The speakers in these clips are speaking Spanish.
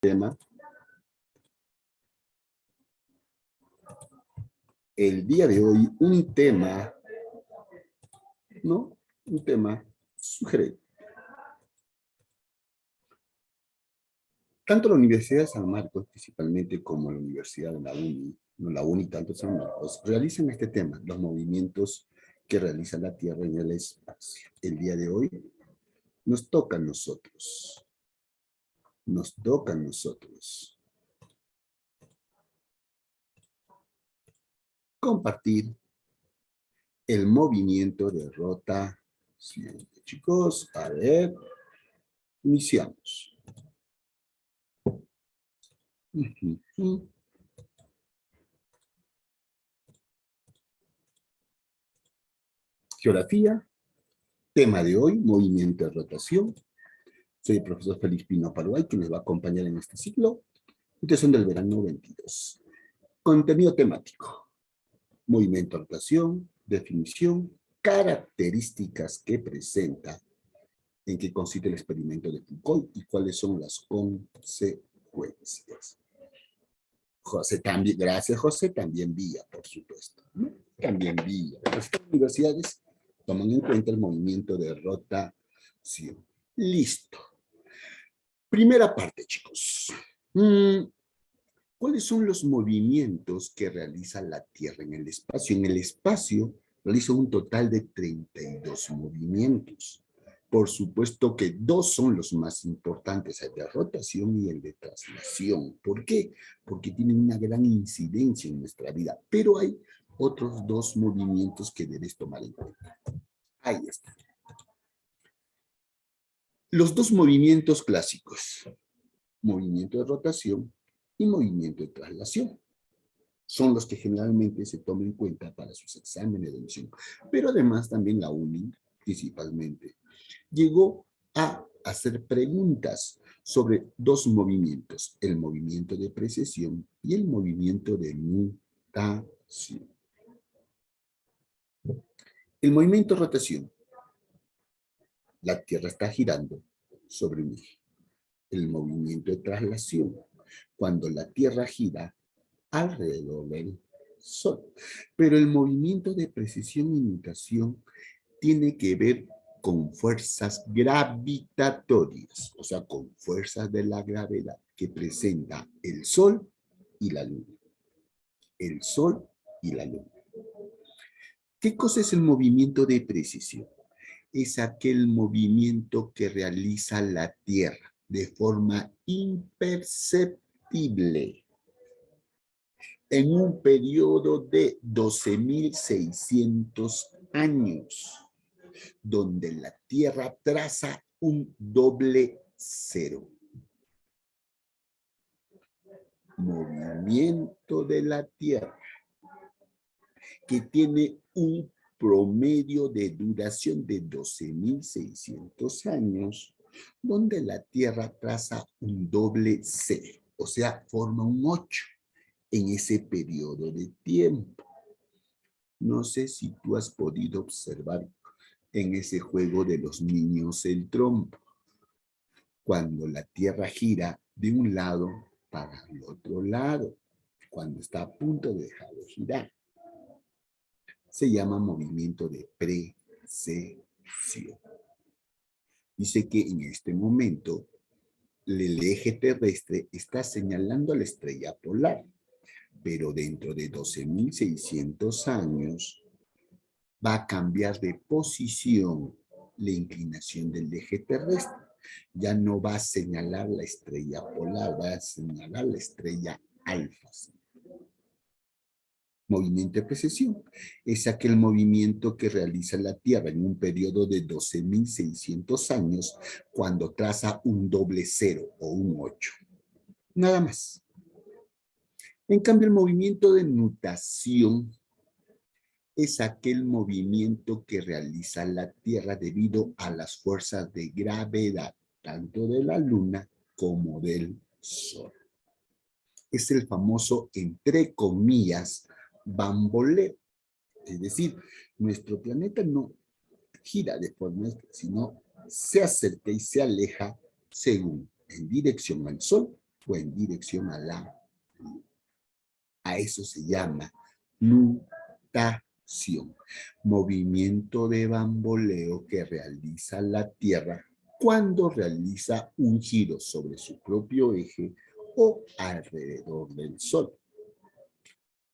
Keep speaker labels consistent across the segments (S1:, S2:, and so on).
S1: tema. El día de hoy, un tema, ¿no? Un tema sugerente. Tanto la Universidad de San Marcos, principalmente, como la Universidad de la UNI, no la UNI, tanto San Marcos, realizan este tema, los movimientos que realiza la Tierra en el espacio. El día de hoy nos toca a nosotros. Nos toca a nosotros compartir el movimiento de rotación. Chicos, a ver, iniciamos. Geografía, tema de hoy, movimiento de rotación. Soy el profesor Félix Pino Paraguay, quien les va a acompañar en este ciclo. Ustedes son del verano 22. Contenido temático, movimiento de rotación, definición, características que presenta, en qué consiste el experimento de Foucault y cuáles son las consecuencias. José también, gracias José, también vía, por supuesto, ¿no? También vía. Las universidades toman en cuenta el movimiento de rotación. Listo. Primera parte, chicos. ¿Cuáles son los movimientos que realiza la Tierra en el espacio? En el espacio realiza un total de 32 movimientos. Por supuesto que dos son los más importantes, el de rotación y el de traslación. ¿Por qué? Porque tienen una gran incidencia en nuestra vida, pero hay otros dos movimientos que debes tomar en cuenta. Ahí está. Los dos movimientos clásicos, movimiento de rotación y movimiento de traslación, son los que generalmente se toman en cuenta para sus exámenes de admisión. Pero además también la UNI, principalmente, llegó a hacer preguntas sobre dos movimientos, el movimiento de precesión y el movimiento de nutación. El movimiento de rotación. La Tierra está girando sobre un eje. El movimiento de traslación. Cuando la Tierra gira alrededor del Sol. Pero el movimiento de precesión y nutación tiene que ver con fuerzas gravitatorias, o sea, con fuerzas de la gravedad que presenta el Sol y la Luna. El Sol y la Luna. ¿Qué cosa es el movimiento de precesión? Es aquel movimiento que realiza la Tierra de forma imperceptible en un periodo de 12.600 años, donde la Tierra traza un doble cero. Movimiento de la Tierra, que tiene un promedio de duración de 12.600 años, donde la Tierra traza un doble cero, o sea, forma un 8 en ese periodo de tiempo. No sé si tú has podido observar en ese juego de los niños el trompo, cuando la Tierra gira de un lado para el otro lado, cuando está a punto de dejar de girar. Se llama movimiento de precesión. Dice que en este momento el eje terrestre está señalando a la estrella polar, pero dentro de 12.600 años va a cambiar de posición la inclinación del eje terrestre. Ya no va a señalar la estrella polar, va a señalar la estrella alfa. Movimiento de precesión es aquel movimiento que realiza la Tierra en un periodo de 12.600 años cuando traza un doble cero o un 8. Nada más. En cambio, el movimiento de nutación es aquel movimiento que realiza la Tierra debido a las fuerzas de gravedad, tanto de la Luna como del Sol. Es el famoso, entre comillas, bamboleo. Es decir, nuestro planeta no gira de forma, sino se acerca y se aleja según en dirección al Sol o en dirección a la luna. A eso se llama nutación, movimiento de bamboleo que realiza la Tierra cuando realiza un giro sobre su propio eje o alrededor del Sol.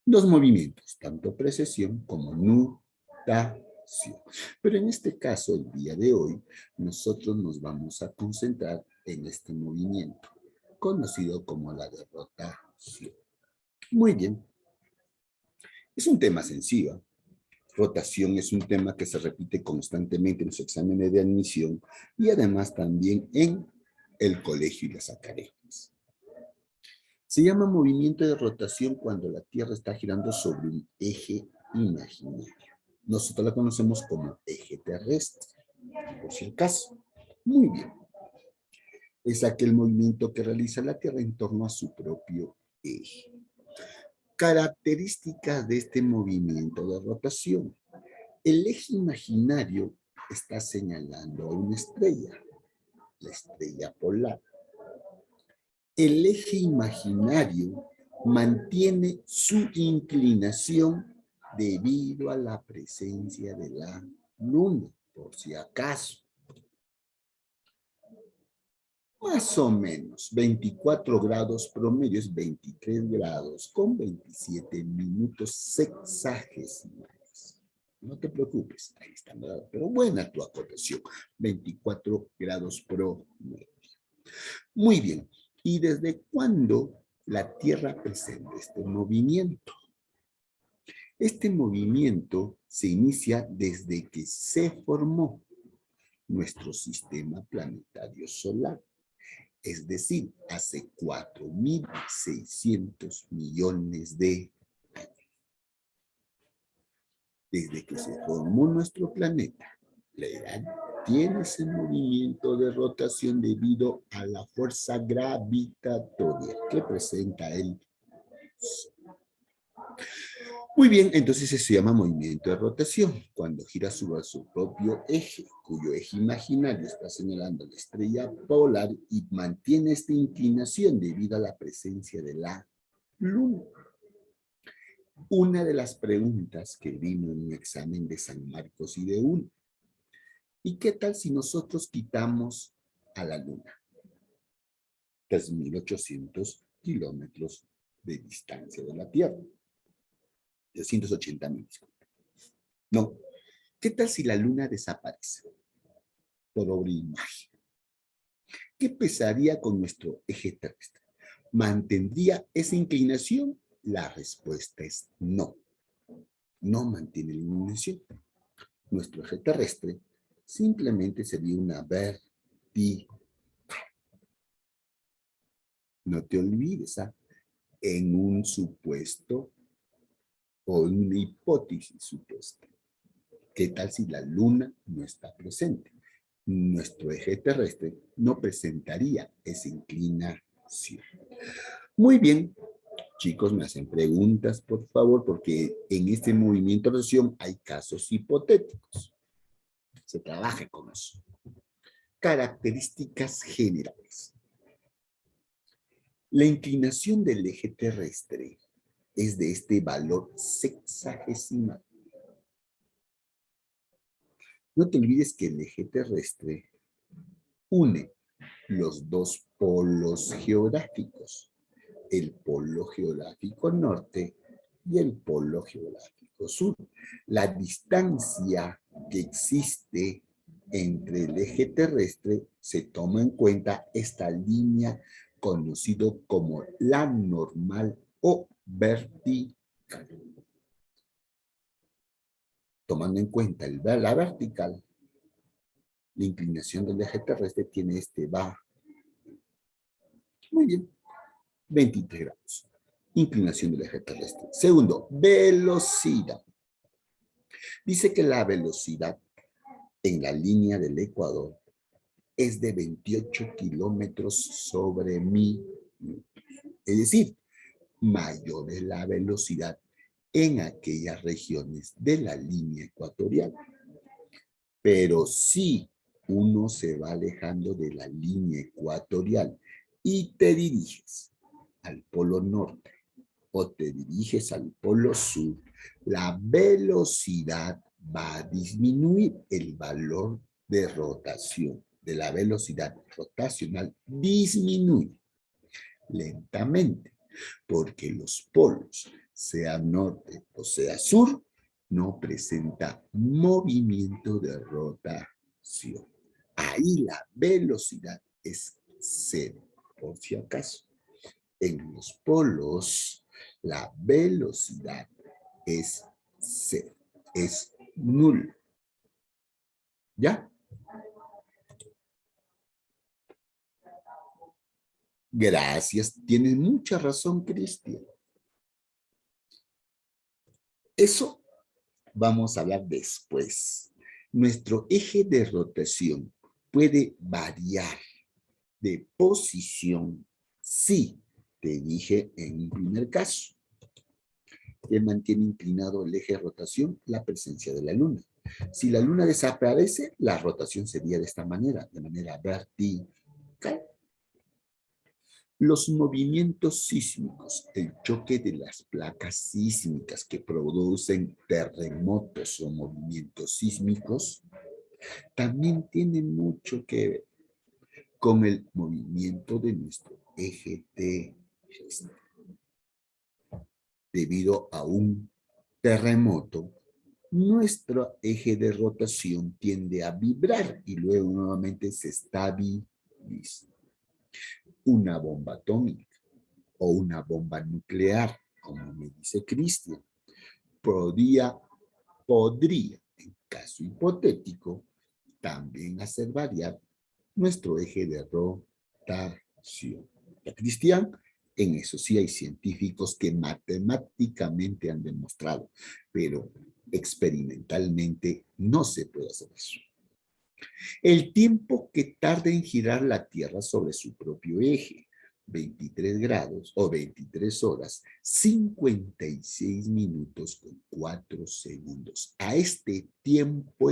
S1: Dos movimientos, tanto precesión como nutación. Pero en este caso, el día de hoy, nosotros nos vamos a concentrar en este movimiento, conocido como la de rotación. Muy bien. Es un tema sencillo. Rotación es un tema que se repite constantemente en los exámenes de admisión y además también en el colegio y las academias. Se llama movimiento de rotación cuando la Tierra está girando sobre un eje imaginario. Nosotros la conocemos como eje terrestre, por si acaso. Muy bien. Es aquel movimiento que realiza la Tierra en torno a su propio eje. Características de este movimiento de rotación. El eje imaginario está señalando a una estrella, la estrella polar. El eje imaginario mantiene su inclinación debido a la presencia de la luna, por si acaso. Más o menos, 24 grados promedio es 23 grados con 27 minutos sexagesimales. No te preocupes, ahí está, pero buena tu acotación, 24 grados promedio. Muy bien, ¿y desde cuándo la Tierra presenta este movimiento? Este movimiento se inicia desde que se formó nuestro sistema planetario solar. Es decir, hace 4.600 millones de años. Desde que se formó nuestro planeta, la edad tiene ese movimiento de rotación debido a la fuerza gravitatoria que presenta el Sol. Muy bien, entonces eso se llama movimiento de rotación, cuando gira sobre su propio eje, cuyo eje imaginario está señalando la estrella polar y mantiene esta inclinación debido a la presencia de la luna. Una de las preguntas que vino en un examen de San Marcos y de UNE. ¿Y qué tal si nosotros quitamos a la luna? 3.800 kilómetros de distancia de la Tierra. 280.000. No. ¿Qué tal si la luna desaparece? Por obra y magia. ¿Qué pasaría con nuestro eje terrestre? ¿Mantendría esa inclinación? La respuesta es no. No mantiene la inclinación. Nuestro eje terrestre simplemente sería una vertical. No te olvides, en un supuesto o una hipótesis supuesta. ¿Qué tal si la luna no está presente? Nuestro eje terrestre no presentaría esa inclinación. Muy bien, chicos, me hacen preguntas, por favor, porque en este movimiento de rotación hay casos hipotéticos. Se trabaja con eso. Características generales. La inclinación del eje terrestre es de este valor sexagesimal. No te olvides que el eje terrestre une los dos polos geográficos, el polo geográfico norte y el polo geográfico sur. La distancia que existe entre el eje terrestre se toma en cuenta esta línea conocido como la normal o vertical. Tomando en cuenta la vertical, la inclinación del eje terrestre tiene va. Muy bien. 23 grados. Inclinación del eje terrestre. Segundo, velocidad. Dice que la velocidad en la línea del Ecuador es de 28 kilómetros sobre minuto. Es decir, mayor es la velocidad en aquellas regiones de la línea ecuatorial. Pero si uno se va alejando de la línea ecuatorial y te diriges al polo norte o te diriges al polo sur, la velocidad va a disminuir. El valor de rotación de la velocidad rotacional disminuye lentamente, porque los polos, sea norte o sea sur, no presenta movimiento de rotación. Ahí la velocidad es cero, por si acaso. En los polos, la velocidad es cero, es nulo. ¿Ya? Gracias. Tienes mucha razón, Cristian. Eso vamos a hablar después. Nuestro eje de rotación puede variar de posición si, te dije en un primer caso, que mantiene inclinado el eje de rotación la presencia de la luna. Si la luna desaparece, la rotación sería de esta manera, de manera vertical. Los movimientos sísmicos, el choque de las placas sísmicas que producen terremotos o movimientos sísmicos, también tienen mucho que ver con el movimiento de nuestro eje terrestre. Debido a un terremoto, nuestro eje de rotación tiende a vibrar y luego nuevamente se estabiliza. Una bomba atómica o una bomba nuclear, como me dice Cristian, podría, en caso hipotético, también hacer variar nuestro eje de rotación. Cristian, en eso sí hay científicos que matemáticamente han demostrado, pero experimentalmente no se puede hacer eso. El tiempo que tarda en girar la Tierra sobre su propio eje, 23 grados o 23 horas, 56 minutos con 4 segundos. A este tiempo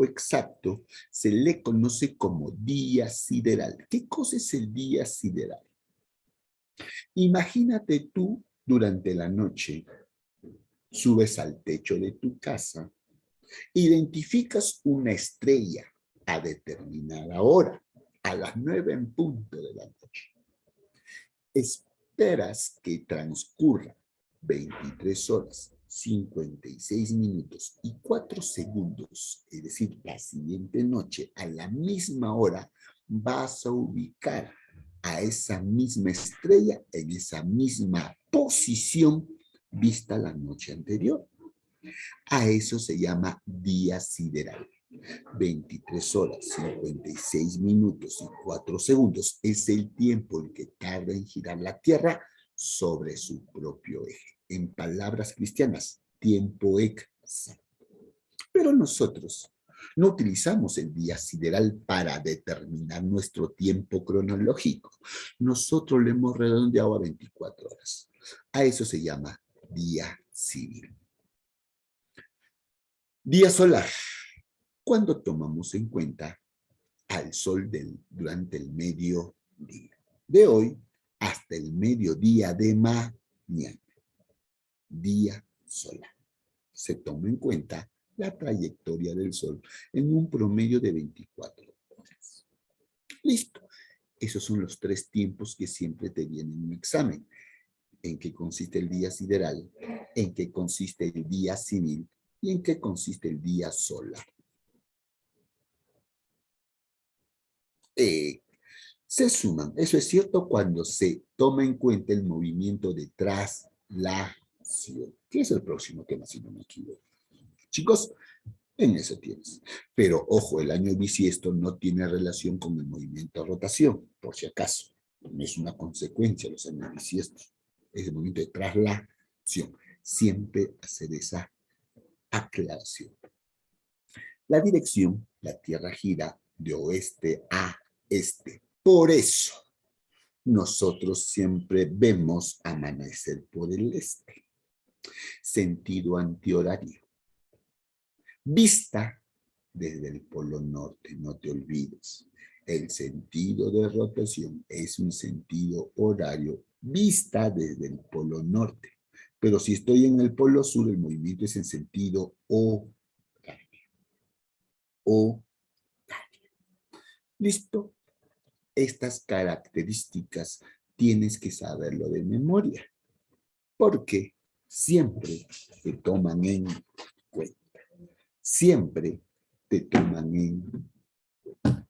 S1: exacto se le conoce como día sideral. ¿Qué cosa es el día sideral? Imagínate tú durante la noche, subes al techo de tu casa, identificas una estrella a determinada hora, a las 9 en punto de la noche. Esperas que transcurra 23 horas, 56 minutos y 4 segundos, es decir, la siguiente noche, a la misma hora, vas a ubicar a esa misma estrella en esa misma posición vista la noche anterior. A eso se llama día sideral. 23 horas, 56 minutos y 4 segundos es el tiempo en que tarda en girar la Tierra sobre su propio eje. En palabras cristianas, tiempo exacto. Pero nosotros no utilizamos el día sideral para determinar nuestro tiempo cronológico. Nosotros lo hemos redondeado a 24 horas. A eso se llama día civil. Día solar. Cuando tomamos en cuenta al sol durante el mediodía de hoy hasta el mediodía de mañana. Día solar. Se toma en cuenta la trayectoria del sol en un promedio de 24 horas. Listo. Esos son los 3 tiempos que siempre te vienen en un examen. ¿En qué consiste el día sideral? ¿En qué consiste el día civil? ¿Y en qué consiste el día solar? Se suman. Eso es cierto cuando se toma en cuenta el movimiento de traslación, que es el próximo tema, si no me equivoco. Chicos, en eso tienes. Pero ojo, el año bisiesto no tiene relación con el movimiento de rotación, por si acaso. No es una consecuencia de los años bisiestos. Es el movimiento de traslación. Siempre hacer esa aclaración. La dirección, la Tierra gira de oeste a este. Por eso, nosotros siempre vemos amanecer por el este. Sentido antihorario. Vista desde el polo norte, no te olvides. El sentido de rotación es un sentido horario vista desde el polo norte. Pero si estoy en el polo sur, el movimiento es en sentido horario. ¿Listo? Estas características tienes que saberlo de memoria, porque siempre te toman en cuenta. Siempre te toman en cuenta.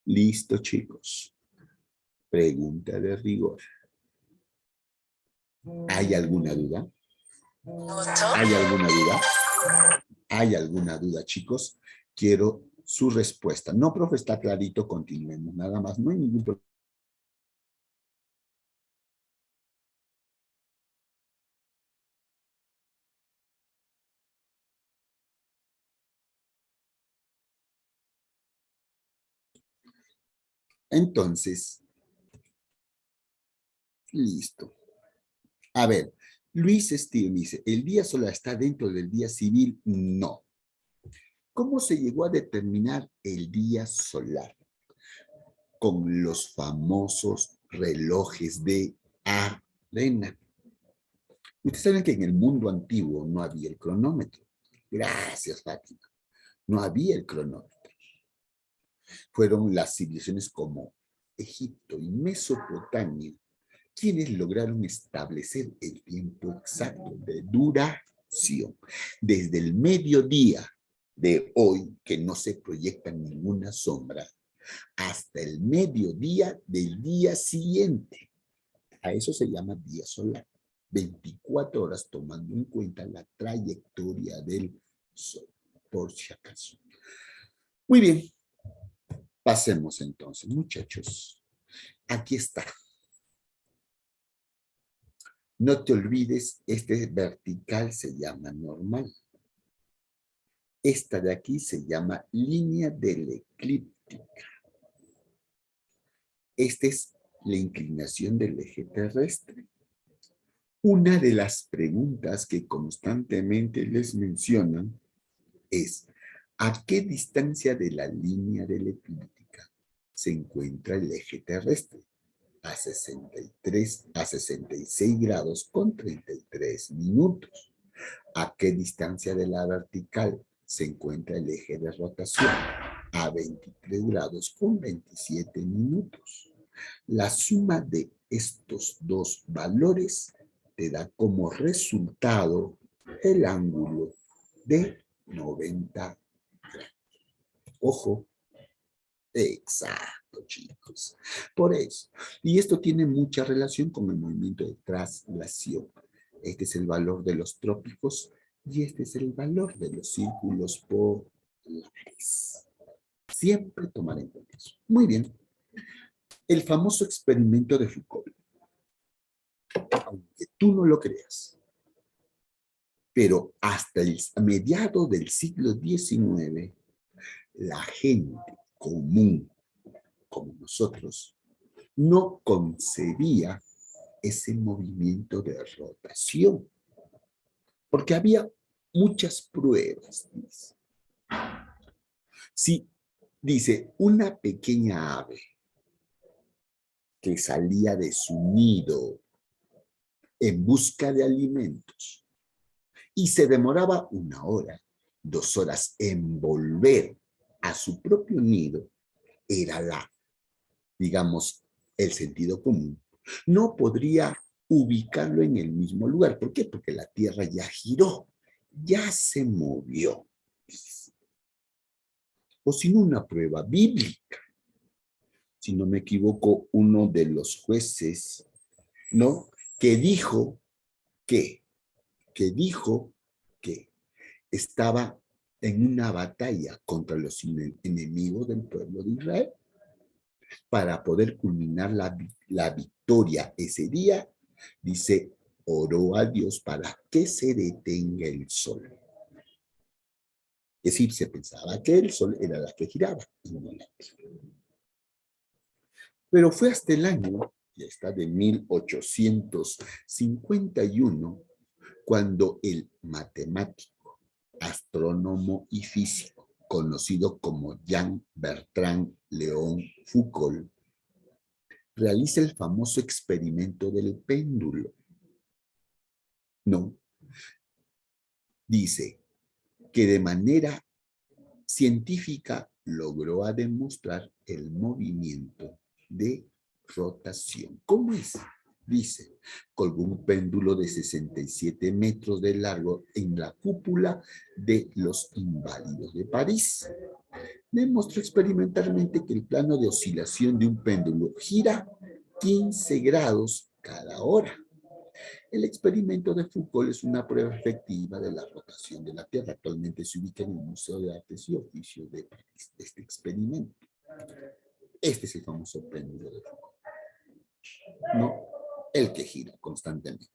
S1: Listo, chicos. Pregunta de rigor. ¿Hay alguna duda? ¿Hay alguna duda? ¿Hay alguna duda, chicos? Quiero su respuesta. No, profe, está clarito, continuemos. Nada más, no hay ningún problema. Entonces, listo. A ver, Luis Steele dice, ¿el día solar está dentro del día civil? No. ¿Cómo se llegó a determinar el día solar? Con los famosos relojes de arena. Ustedes saben que en el mundo antiguo no había el cronómetro. Gracias, Fátima. No había el cronómetro. Fueron las civilizaciones como Egipto y Mesopotamia quienes lograron establecer el tiempo exacto de duración. Desde el mediodía de hoy, que no se proyecta ninguna sombra, hasta el mediodía del día siguiente. A eso se llama día solar. 24 horas tomando en cuenta la trayectoria del sol, por si acaso. Muy bien, pasemos entonces, muchachos. Aquí está. No te olvides, este vertical se llama normal. Esta de aquí se llama línea de la eclíptica. Esta es la inclinación del eje terrestre. Una de las preguntas que constantemente les mencionan es, ¿a qué distancia de la línea de la eclíptica se encuentra el eje terrestre? A 66 grados con 33 minutos. ¿A qué distancia de la vertical se encuentra el eje de rotación? A 23 grados con 27 minutos. La suma de estos dos valores te da como resultado el ángulo de 90 grados. Ojo, exacto, chicos. Por eso. Y esto tiene mucha relación con el movimiento de traslación. Este es el valor de los trópicos y este es el valor de los círculos polares. Siempre tomar en cuenta eso. Muy bien. El famoso experimento de Foucault. Aunque tú no lo creas, pero hasta el mediado del siglo XIX, la gente común, como nosotros, no concebía ese movimiento de rotación, porque había muchas pruebas. Si dice una pequeña ave que salía de su nido en busca de alimentos y se demoraba 1 hora, 2 horas en volver a su propio nido, era digamos, el sentido común. No podría ubicarlo en el mismo lugar. ¿Por qué? Porque la Tierra ya giró, ya se movió. O sin una prueba bíblica. Si no me equivoco, uno de los jueces, ¿no? Que dijo que estaba en una batalla contra los enemigos del pueblo de Israel. Para poder culminar la victoria ese día, dice, oró a Dios para que se detenga el sol. Es decir, se pensaba que el sol era la que giraba y no la Tierra. Pero fue hasta el año, ya está, de 1851, cuando el matemático, astrónomo y físico conocido como Jean-Bertrand Léon Foucault, realiza el famoso experimento del péndulo. No. Dice que de manera científica logró a demostrar el movimiento de rotación. ¿Cómo es? Dice, colgó un péndulo de 67 metros de largo en la cúpula de los Inválidos de París. Demostró experimentalmente que el plano de oscilación de un péndulo gira 15 grados cada hora. El experimento de Foucault es una prueba efectiva de la rotación de la Tierra. Actualmente se ubica en el Museo de Artes y Oficios de París. Este experimento. Este es el famoso péndulo de Foucault. No, el que gira constantemente.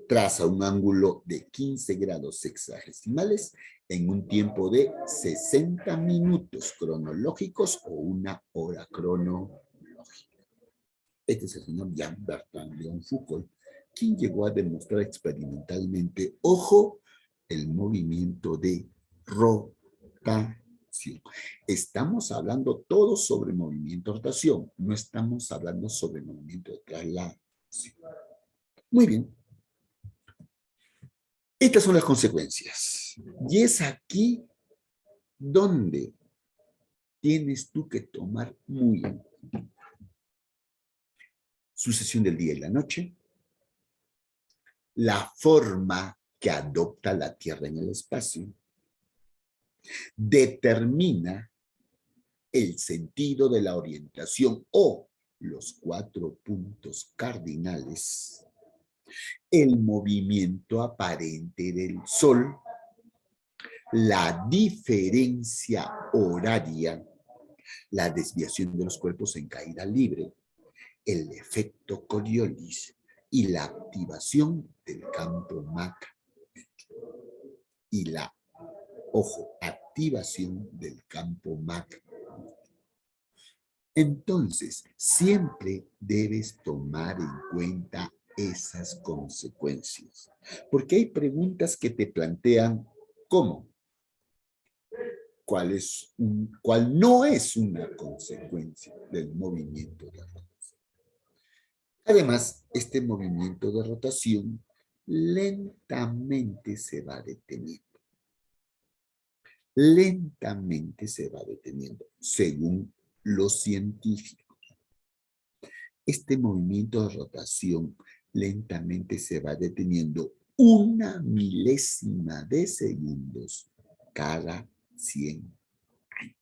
S1: Traza un ángulo de 15 grados sexagesimales en un tiempo de 60 minutos cronológicos o una hora cronológica. Este es el señor Jean-Bertrand Léon Foucault, quien llegó a demostrar experimentalmente, ojo, el movimiento de rotación. Estamos hablando todos sobre movimiento de rotación, no estamos hablando sobre movimiento de traslación. Muy bien. Estas son las consecuencias. Y es aquí donde tienes tú que tomar muy en cuenta. Sucesión del día y la noche, la forma que adopta la Tierra en el espacio, determina el sentido de la orientación o los 4 puntos cardinales, el movimiento aparente del Sol, la diferencia horaria, la desviación de los cuerpos en caída libre, el efecto Coriolis y la activación del campo magnético. Y la, ojo, activación del campo magnético. Entonces, siempre debes tomar en cuenta esas consecuencias. Porque hay preguntas que te plantean ¿cómo? ¿Cuál no es una consecuencia del movimiento de rotación? Además, este movimiento de rotación lentamente se va deteniendo. Lentamente se va deteniendo, según los científicos. Este movimiento de rotación lentamente se va deteniendo 1 milésima de segundos cada 100 años.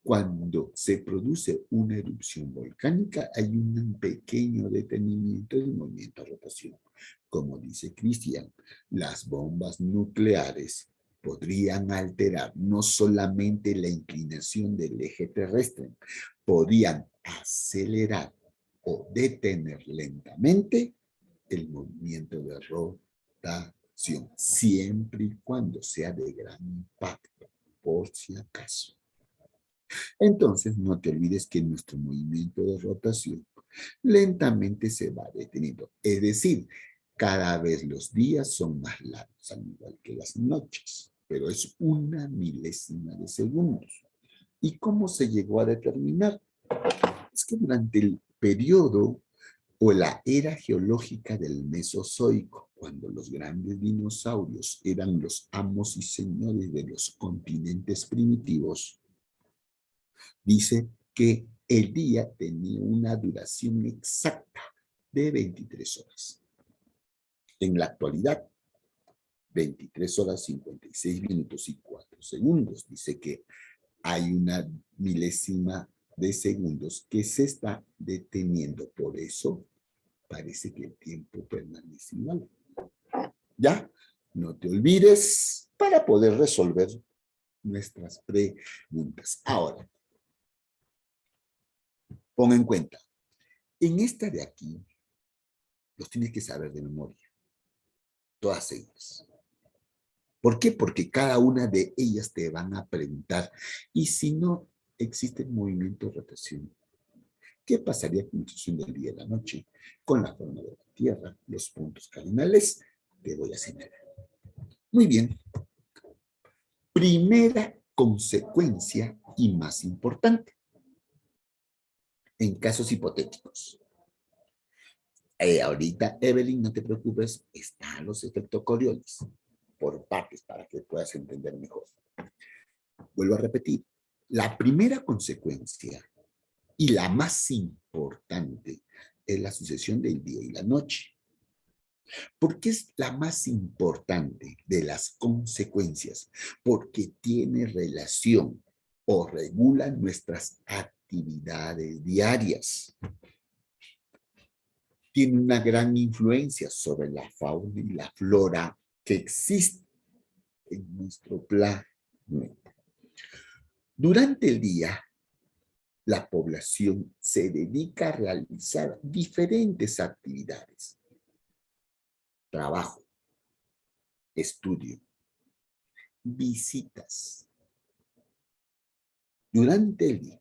S1: Cuando se produce una erupción volcánica, hay un pequeño detenimiento del movimiento de rotación. Como dice Christian, las bombas nucleares podrían alterar no solamente la inclinación del eje terrestre, podrían acelerar o detener lentamente el movimiento de rotación, siempre y cuando sea de gran impacto, por si acaso. Entonces, no te olvides que nuestro movimiento de rotación lentamente se va deteniendo. Es decir, cada vez los días son más largos, al igual que las noches, pero es 1 milésima de segundos. ¿Y cómo se llegó a determinar? Es que durante el periodo o la era geológica del Mesozoico, cuando los grandes dinosaurios eran los amos y señores de los continentes primitivos, dice que el día tenía una duración exacta de 23 horas. En la actualidad, 23 horas, 56 minutos y 4 segundos. Dice que hay 1 milésima de segundos que se está deteniendo. Por eso parece que el tiempo permanece igual. ¿Ya? No te olvides para poder resolver nuestras preguntas. Ahora, pon en cuenta, en esta de aquí, los tienes que saber de memoria, todas ellas. ¿Por qué? Porque cada una de ellas te van a preguntar, y si no existe movimiento de rotación, ¿qué pasaría con la sucesión del día y la noche? Con la forma de la Tierra, los puntos cardinales, te voy a señalar. Muy bien. primera consecuencia y más importante en casos hipotéticos. Ahorita, Evelyn, no te preocupes, están los efectos Coriolis por partes para que puedas entender mejor. Vuelvo a repetir, la primera consecuencia y la más importante es la sucesión del día y la noche. ¿Por qué es la más importante de las consecuencias? Porque tiene relación o regula nuestras actividades diarias. Tiene una gran influencia sobre la fauna y la flora que existe en nuestro planeta. Durante el día, la población se dedica a realizar diferentes actividades. Trabajo, estudio, visitas. Durante el día,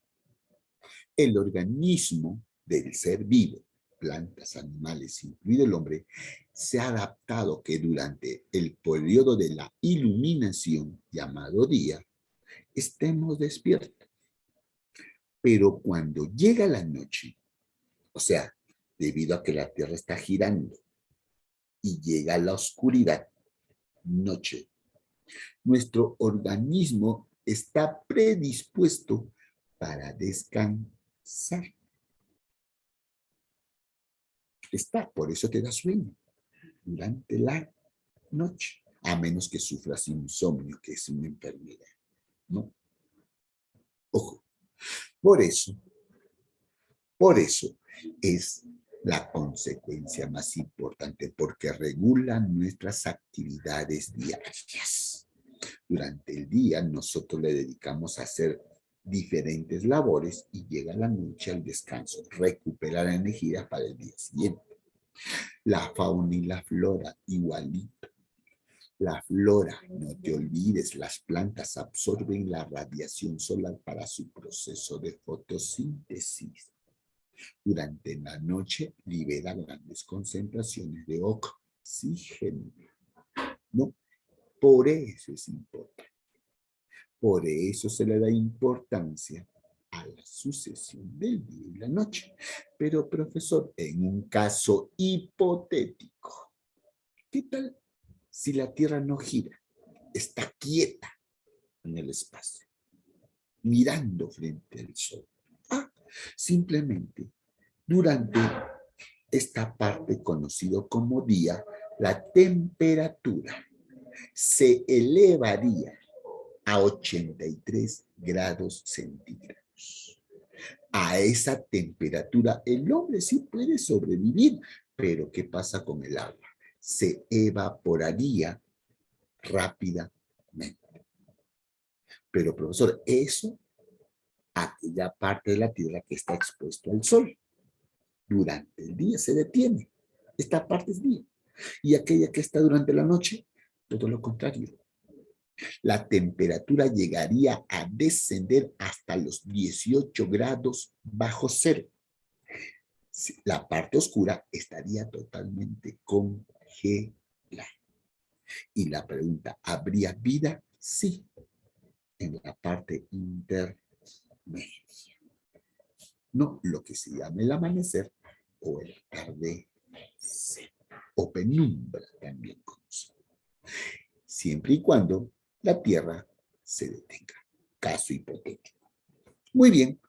S1: el organismo del ser vivo, plantas, animales, incluido el hombre, se ha adaptado que durante el periodo de la iluminación, llamado día, estemos despiertos. Pero cuando llega la noche, o sea, debido a que la Tierra está girando y llega la oscuridad, noche, nuestro organismo está predispuesto para descansar. Por eso te da sueño durante la noche, a menos que sufras insomnio, que es una enfermedad, ¿no? Ojo, por eso es la consecuencia más importante, porque regula nuestras actividades diarias. Durante el día nosotros le dedicamos a hacer diferentes labores y llega la noche al descanso, recuperar energía para el día siguiente. La fauna y la flora, igualito. La flora, no te olvides, las plantas absorben la radiación solar para su proceso de fotosíntesis. Durante la noche libera grandes concentraciones de oxígeno. ¿No? Por eso es importante. Por eso se le da importancia a la sucesión del día y la noche. Pero, profesor, en un caso hipotético, ¿qué tal si la Tierra no gira? Está quieta en el espacio, mirando frente al Sol. Simplemente, durante esta parte conocida como día, la temperatura se elevaría a 83 grados centígrados. A esa temperatura el hombre sí puede sobrevivir, pero ¿qué pasa con el agua? Se evaporaría rápidamente. Pero, profesor, eso, aquella parte de la Tierra que está expuesto al sol, durante el día se detiene. Esta parte es día. Y aquella que está durante la noche, todo lo contrario. La temperatura llegaría a descender hasta los 18 grados bajo cero. La parte oscura estaría totalmente congelada. Y la pregunta, ¿habría vida? Sí, en la parte intermedia. No lo que se llama el amanecer o el atardecer, o penumbra también conocido. Siempre y cuando la Tierra se detenga. Caso hipotético. Muy bien.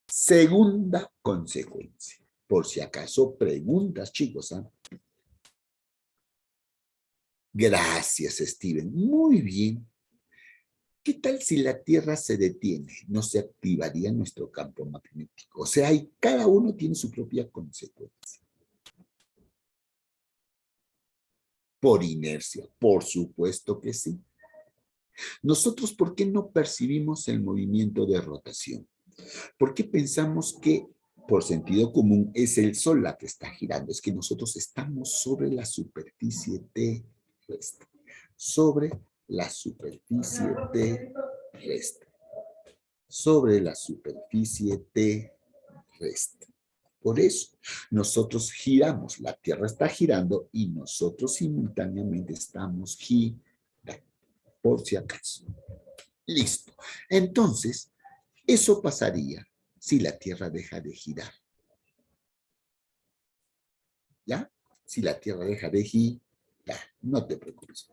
S1: Segunda consecuencia. Por si acaso preguntas, chicos. Gracias, Steven. Muy bien. ¿Qué tal si la Tierra se detiene? No se activaría nuestro campo magnético. O sea, cada uno tiene su propia consecuencia. Por inercia, por supuesto que sí. Nosotros, ¿por qué no percibimos el movimiento de rotación? ¿Por qué pensamos que por sentido común es el Sol la que está girando? Es que nosotros estamos sobre la superficie terrestre. Sobre la superficie terrestre. Sobre la superficie terrestre. Por eso, nosotros giramos, la Tierra está girando y nosotros simultáneamente estamos girando. por si acaso. Listo. Entonces, eso pasaría si la Tierra deja de girar. ¿Ya? Si la Tierra deja de girar, no te preocupes.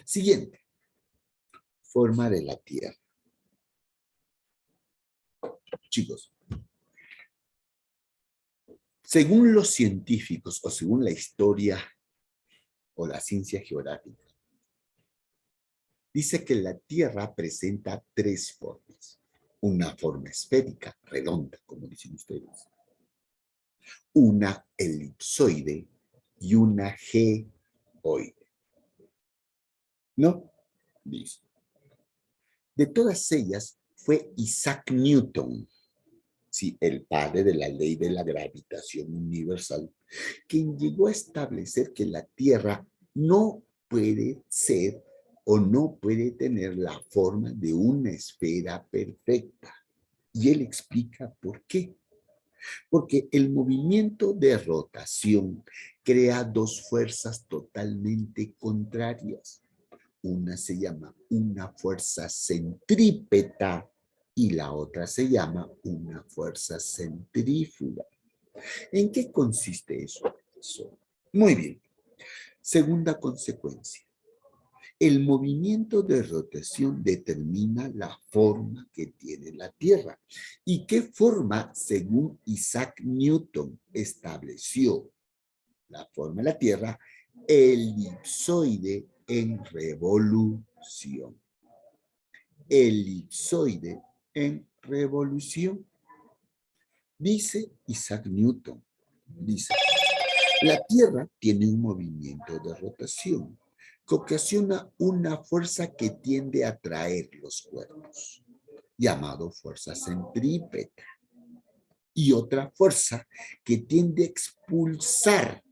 S1: Siguiente. Forma de la Tierra. Chicos, según los científicos o según la historia o la ciencia geográfica, dice que la Tierra presenta tres formas. Una forma esférica, redonda, como dicen ustedes. Una elipsoide y una geoide. ¿No? Dice. De todas ellas fue Isaac Newton, sí, el padre de la ley de la gravitación universal, quien llegó a establecer que la Tierra no puede ser o no puede tener la forma de una esfera perfecta. Y él explica por qué. Porque el movimiento de rotación crea dos fuerzas totalmente contrarias. Una se llama una fuerza centrípeta y la otra se llama una fuerza centrífuga. ¿En qué consiste eso? Muy bien. Segunda consecuencia. El movimiento de rotación determina la forma que tiene la Tierra. ¿Y qué forma, según Isaac Newton, estableció la forma de la Tierra? Elipsoide en revolución. Elipsoide en revolución. Dice Isaac Newton, dice, la Tierra tiene un movimiento de rotación que ocasiona una fuerza que tiende a atraer los cuerpos, llamado fuerza centrípeta, y otra fuerza que tiende a expulsar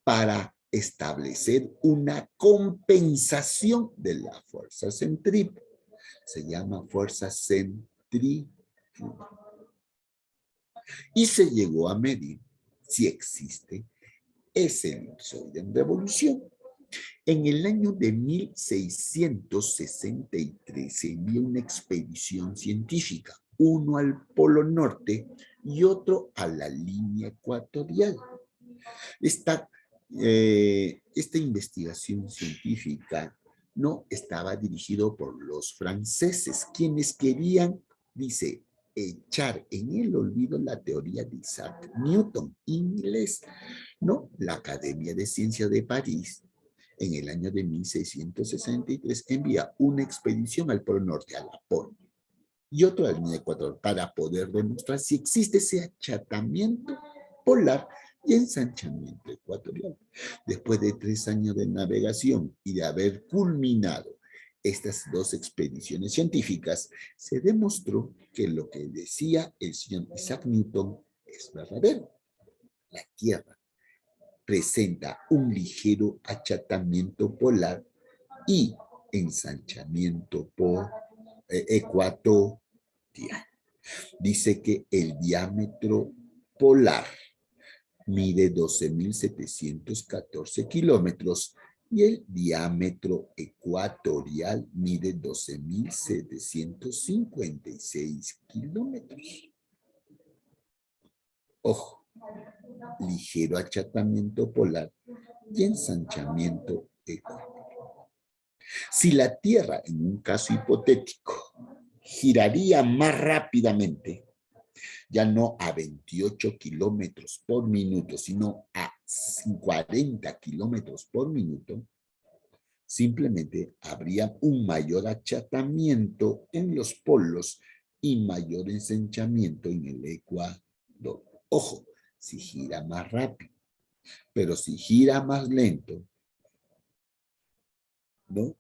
S1: para establecer una compensación de la fuerza centrípeta. Se llama fuerza centrífuga. Y se llegó a medir si existe ese elipsoide en revolución. En el año de 1663 se envió una expedición científica, uno al Polo Norte y otro a la línea ecuatorial. Esta investigación científica no estaba dirigido por los franceses, quienes querían, dice, echar en el olvido la teoría de Isaac Newton, inglés, ¿no? La Academia de Ciencias de París, en el año de 1663, envía una expedición al Polo Norte, a Laponia, y otro al Ecuador, para poder demostrar si existe ese achatamiento polar y ensanchamiento ecuatorial. Después de 3 años de navegación y de haber culminado estas dos expediciones científicas, se demostró que lo que decía el señor Isaac Newton es verdadero. La Tierra presenta un ligero achatamiento polar y ensanchamiento ecuatorial. Dice que el diámetro polar mide 12.714 kilómetros y el diámetro ecuatorial mide 12.756 kilómetros. Ojo, ligero achatamiento polar y ensanchamiento ecuatorial. Si la Tierra, en un caso hipotético, giraría más rápidamente, ya no a 28 kilómetros por minuto, sino a 40 kilómetros por minuto, simplemente habría un mayor achatamiento en los polos y mayor ensanchamiento en el Ecuador. Ojo, si gira más rápido, pero si gira más lento, ¿no?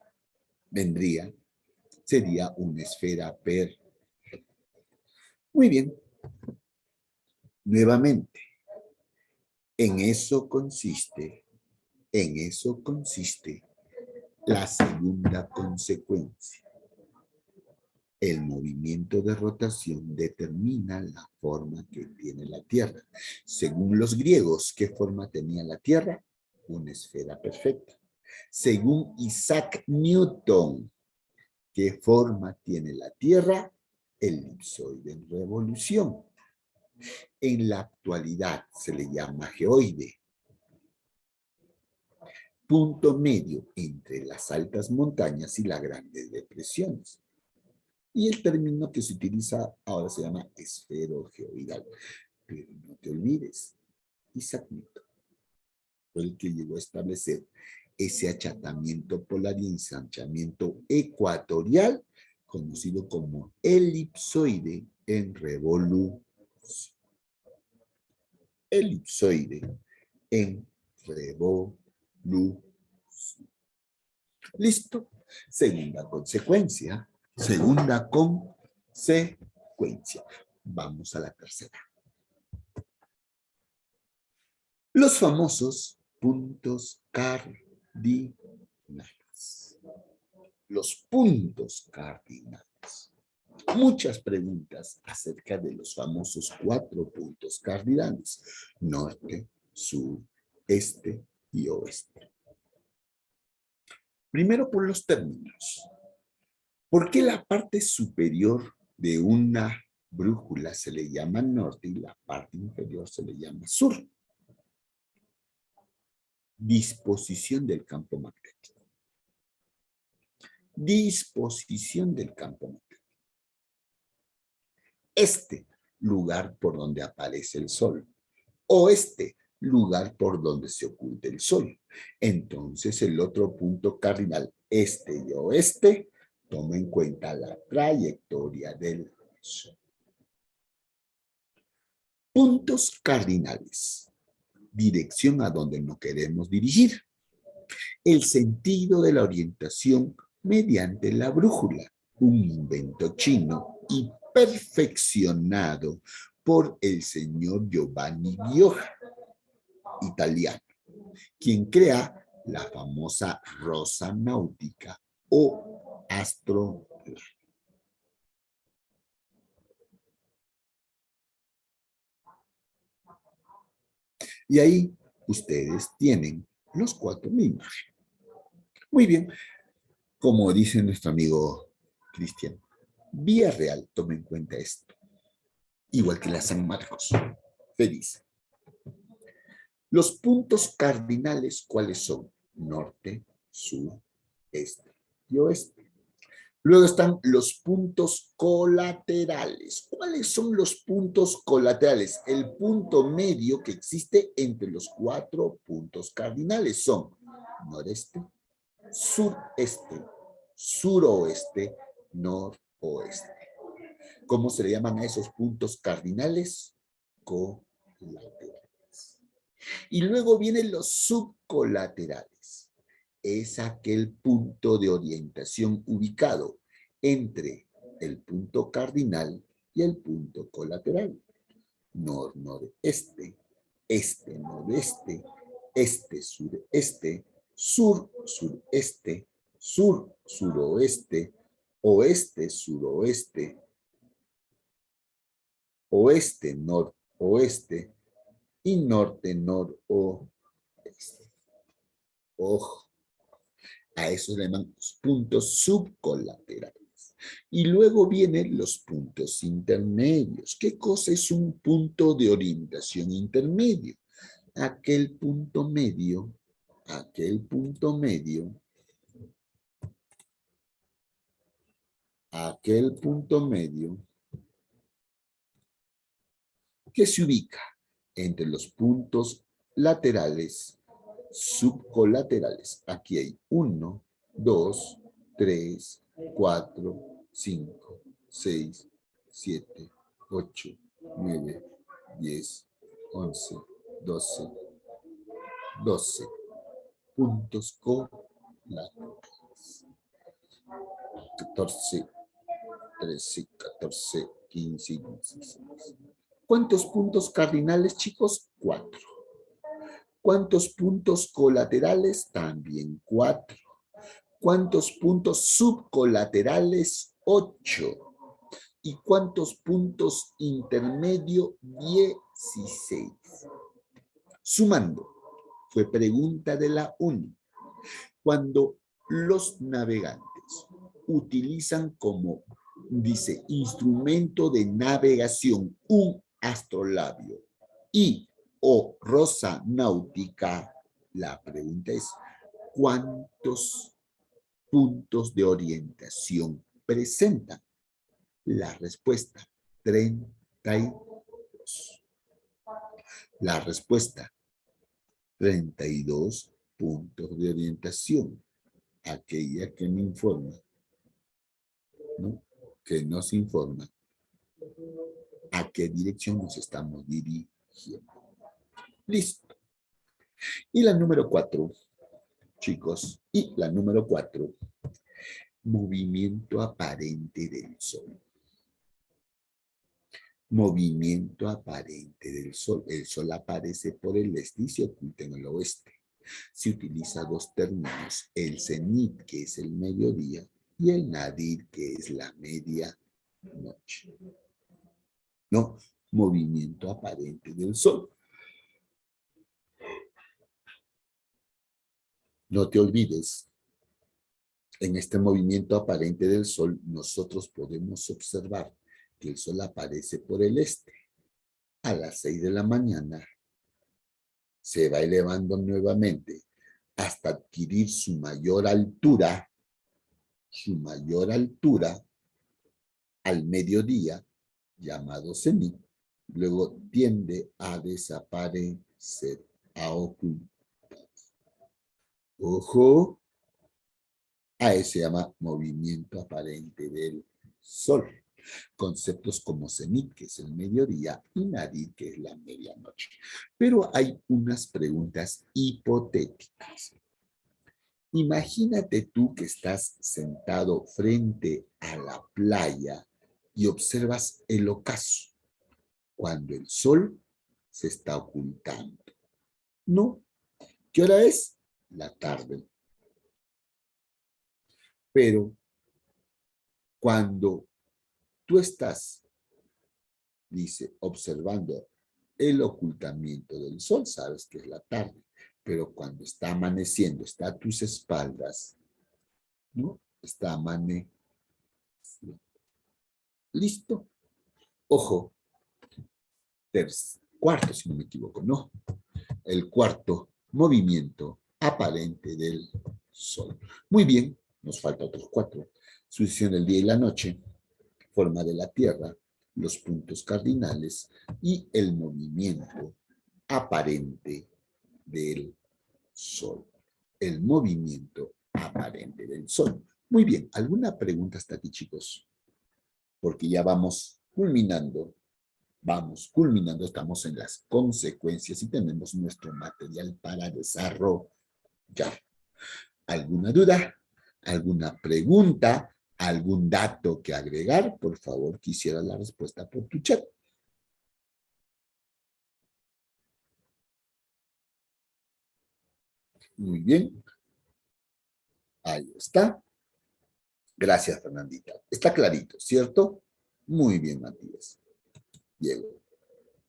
S1: Sería una esfera perfecta. Muy bien. Nuevamente, en eso consiste la segunda consecuencia. El movimiento de rotación determina la forma que tiene la Tierra. Según los griegos, ¿qué forma tenía la Tierra? Una esfera perfecta. Según Isaac Newton, ¿qué forma tiene la Tierra? Elipsoide en revolución. En la actualidad se le llama geoide. Punto medio entre las altas montañas y las grandes depresiones. Y el término que se utiliza ahora se llama esferogeoidal. Pero no te olvides, Isaac Newton fue el que llegó a establecer ese achatamiento polar y ensanchamiento ecuatorial, conocido como elipsoide en revolución. Elipsoide en revolución. ¿Listo? Segunda consecuencia. Segunda consecuencia. Vamos a la tercera. Los famosos puntos cardinales. Los puntos cardinales. Muchas preguntas acerca de los famosos 4 puntos cardinales: norte, sur, este y oeste. Primero por los términos. ¿Por qué la parte superior de una brújula se le llama norte y la parte inferior se le llama sur? Disposición del campo magnético. Disposición del campo magnético. Este, lugar por donde aparece el sol. Oeste, lugar por donde se oculta el sol. Entonces, el otro punto cardinal, este y oeste, toma en cuenta la trayectoria del sol. Puntos cardinales. Dirección a donde nos queremos dirigir. El sentido de la orientación mediante la brújula, un invento chino y perfeccionado por el señor Giovanni Bioja, italiano, quien crea la famosa rosa náutica o astro. Y ahí ustedes tienen los 4 imágenes. Muy bien, como dice nuestro amigo Cristian, vía real, tome en cuenta esto. Igual que la San Marcos. Feliz. Los puntos cardinales, ¿cuáles son? Norte, sur, este y oeste. Luego están los puntos colaterales. ¿Cuáles son los puntos colaterales? El punto medio que existe entre los 4 puntos cardinales son noreste, sureste, suroeste, noroeste. ¿Cómo se le llaman a esos puntos cardinales? Colaterales. Y luego vienen los subcolaterales. Es aquel punto de orientación ubicado entre el punto cardinal y el punto colateral. Nor-noreste, este-nordeste, este-sureste, sur-sureste, sur-suroeste, oeste-suroeste, oeste-noroeste y norte-noroeste. Ojo, a eso le llaman puntos subcolaterales. Y luego vienen los puntos intermedios. ¿Qué cosa es un punto de orientación intermedio? Aquel punto medio que se ubica entre los puntos laterales subcolaterales. Aquí hay 1, 2, 3, 4, 5, 6, 7, 8, 9, 10, 11, 12, 12 puntos colaterales. 14, 13, 14, 15 y 16. ¿Cuántos puntos cardinales, chicos? 4. ¿Cuántos puntos colaterales? También 4. ¿Cuántos puntos subcolaterales? 8. ¿Y cuántos puntos intermedios? 16. Sumando, fue pregunta de la UNI. Cuando los navegantes utilizan como, dice, instrumento de navegación un astrolabio y o rosa náutica, la pregunta es, ¿cuántos puntos de orientación presentan? La respuesta, 32. La respuesta, 32 puntos de orientación. Aquella que me informa, ¿no? Que nos informa a qué dirección nos estamos dirigiendo. Listo. Y la número 4, chicos, y la número 4, movimiento aparente del Sol. Movimiento aparente del Sol. El Sol aparece por el este y se oculta en el oeste. Se utiliza dos términos, el cenit, que es el mediodía, y el nadir, que es la medianoche. ¿No? Movimiento aparente del Sol. No te olvides, en este movimiento aparente del Sol, nosotros podemos observar que el Sol aparece por el este. A las 6 de la mañana se va elevando nuevamente hasta adquirir su mayor altura al mediodía, llamado cenit. Luego tiende a desaparecer, a ocultar. Ojo, a ese se llama movimiento aparente del Sol. Conceptos como cenit, que es el mediodía, y nadir, que es la medianoche. Pero hay unas preguntas hipotéticas. Imagínate tú que estás sentado frente a la playa y observas el ocaso, cuando el sol se está ocultando. ¿No? ¿Qué hora es? La tarde. Pero cuando tú estás, dice, observando el ocultamiento del sol, sabes que es la tarde. Pero cuando está amaneciendo, está a tus espaldas, ¿no? Está amaneciendo. ¿Listo? Ojo, cuarto, si no me equivoco, ¿no? El cuarto movimiento aparente del Sol. Muy bien, nos falta otros 4. Sucesión del día y la noche, forma de la Tierra, los puntos cardinales y el movimiento aparente del Sol. El movimiento aparente del Sol. Muy bien, ¿alguna pregunta hasta aquí, chicos? Porque ya vamos culminando. Estamos en las consecuencias y tenemos nuestro material para desarrollar. ¿Alguna duda? ¿Alguna pregunta? ¿Algún dato que agregar? Por favor, quisiera la respuesta por tu chat. Muy bien. Ahí está. Gracias, Fernandita. Está clarito, ¿cierto? Muy bien, Matías. Diego.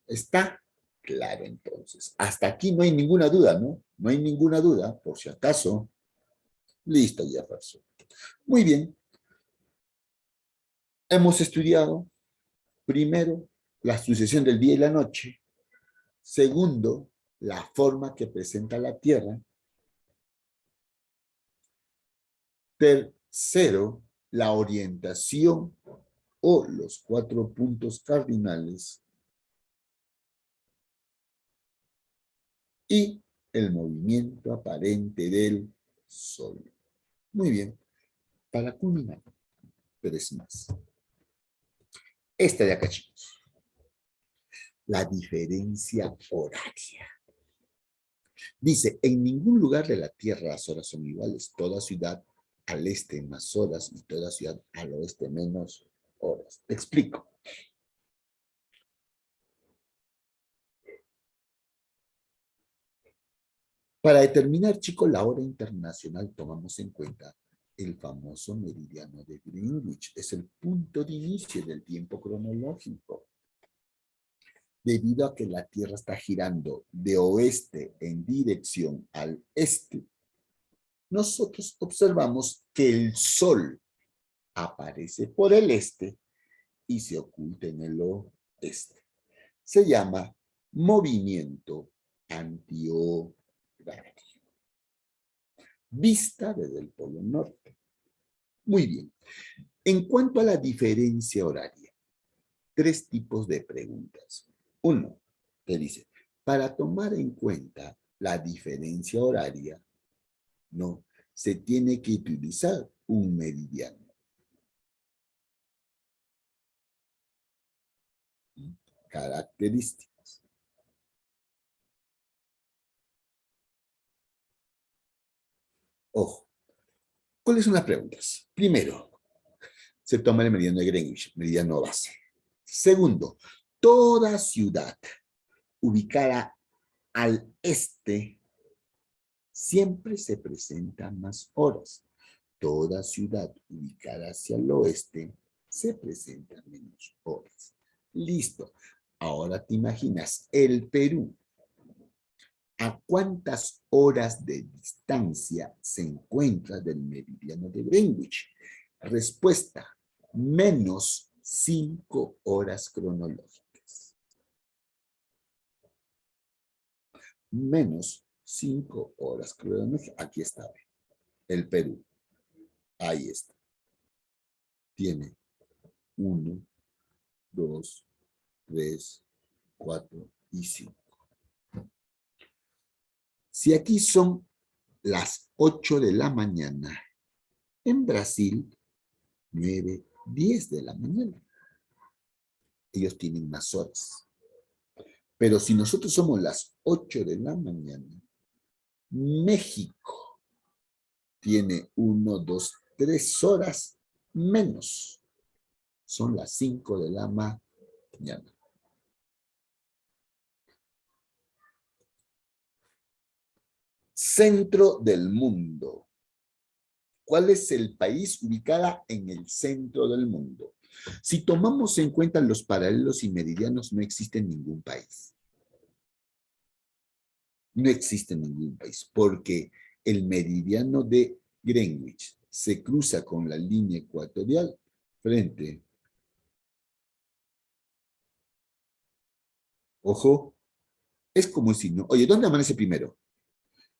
S1: ¿Está claro entonces? Hasta aquí no hay ninguna duda, ¿no? No hay ninguna duda, por si acaso. Listo, Jefferson. Muy bien. Hemos estudiado, primero, la sucesión del día y la noche. Segundo, la forma que presenta la Tierra. Tercero, la orientación o los 4 puntos cardinales. Y el movimiento aparente del Sol. Muy bien. Para culminar, 3 más. Esta de acá, chicos. La diferencia horaria. Dice, en ningún lugar de la Tierra las horas son iguales. Toda ciudad al este más horas y toda ciudad al oeste menos horas. Te explico. Para determinar, chicos, la hora internacional tomamos en cuenta el famoso meridiano de Greenwich. Es el punto de inicio del tiempo cronológico. Debido a que la Tierra está girando de oeste en dirección al este, nosotros observamos que el Sol aparece por el este y se oculta en el oeste. Se llama movimiento antihorario. Vista desde el polo norte. Muy bien. En cuanto a la diferencia horaria, 3 tipos de preguntas. 1, te dice, para tomar en cuenta la diferencia horaria, no, se tiene que utilizar un meridiano. Características. Ojo, ¿cuáles son las preguntas? Primero, se toma el meridiano de Greenwich, meridiano base. Segundo, toda ciudad ubicada al este siempre se presenta más horas. Toda ciudad ubicada hacia el oeste se presenta menos horas. Listo. Ahora te imaginas el Perú. ¿A cuántas horas de distancia se encuentra del meridiano de Greenwich? Respuesta, menos 5 horas cronológicas. Menos 5 horas cronológicas. Aquí está el Perú. Ahí está. Tiene 1, 2, 3, 4 y 5. Si aquí son las 8 de la mañana, en Brasil, 9, 10 de la mañana. Ellos tienen más horas. Pero si nosotros somos las 8 de la mañana, México tiene 1, 2, 3 horas menos. Son las 5 de la mañana. Centro del mundo. ¿Cuál es el país ubicado en el centro del mundo? Si tomamos en cuenta los paralelos y meridianos, no existe ningún país. No existe ningún país, porque el meridiano de Greenwich se cruza con la línea ecuatorial frente. Ojo, es como un signo. Oye, ¿dónde amanece primero?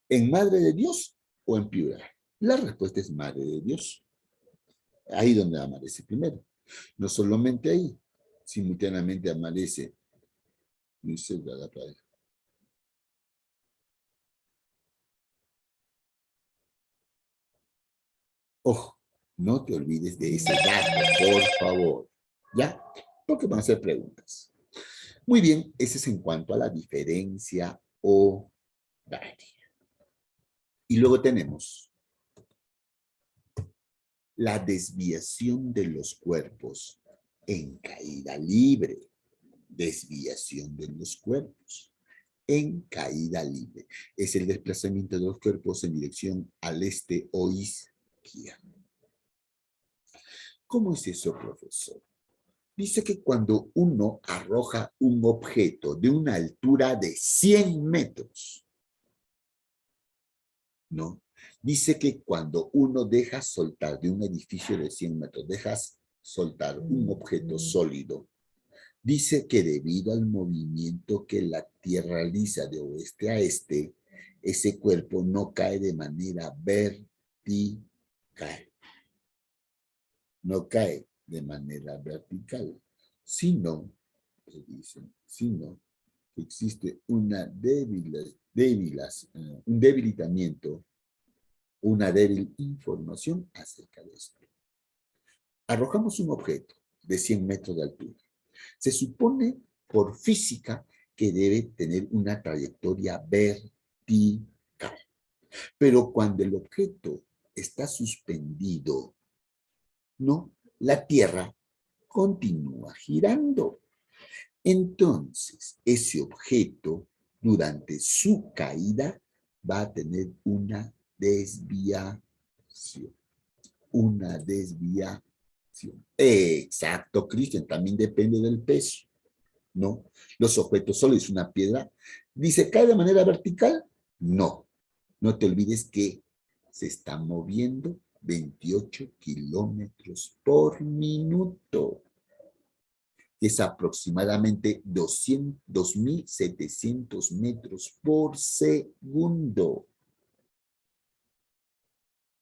S1: ¿En Madre de Dios o en Piura? La respuesta es Madre de Dios. Ahí donde amanece primero. No solamente ahí, simultáneamente amanece muy cerca de la playa. Ojo, no te olvides de ese dato, por favor. ¿Ya? Porque van a hacer preguntas. Muy bien, ese es en cuanto a la diferencia horaria. Y luego tenemos la desviación de los cuerpos en caída libre. Desviación de los cuerpos en caída libre. Es el desplazamiento de los cuerpos en dirección al este o izquierda. ¿Cómo es eso, profesor? Dice que cuando uno arroja un objeto de una altura de 100 metros, ¿no? Dice que cuando uno deja soltar de un edificio de 100 metros, dejas soltar un objeto sólido, dice que debido al movimiento que la Tierra realiza de oeste a este, ese cuerpo no cae de manera vertical. No cae de manera vertical, sino que existe un debilitamiento, una débil información acerca de esto. Arrojamos un objeto de 100 metros de altura. Se supone por física que debe tener una trayectoria vertical. Pero cuando el objeto está suspendido, no, la Tierra continúa girando. Entonces, ese objeto, durante su caída, va a tener una desviación. Una desviación. Exacto, Cristian, también depende del peso, ¿no? Los objetos sólidos, una piedra, dice, ¿cae de manera vertical? No. No te olvides que se está moviendo 28 kilómetros por minuto, que es aproximadamente 2.700 metros por segundo.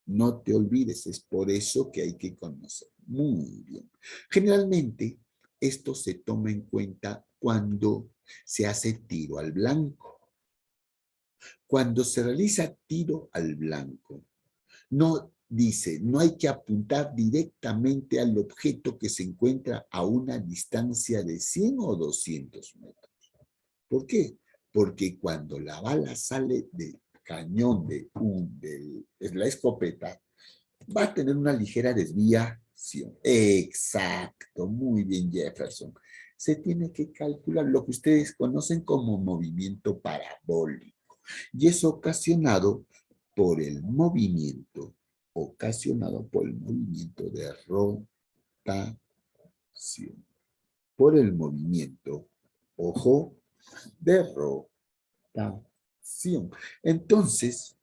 S1: No te olvides, es por eso que hay que conocer. Muy bien. Generalmente, esto se toma en cuenta cuando se hace tiro al blanco. Cuando se realiza tiro al blanco, no dice, no hay que apuntar directamente al objeto que se encuentra a una distancia de 100 o 200 metros. ¿Por qué? Porque cuando la bala sale del cañón de la escopeta, va a tener una ligera desviación. Exacto, muy bien, Jefferson. Se tiene que calcular lo que ustedes conocen como movimiento parabólico y es ocasionado por el movimiento, de rotación, por el movimiento, ojo, de rotación. Entonces,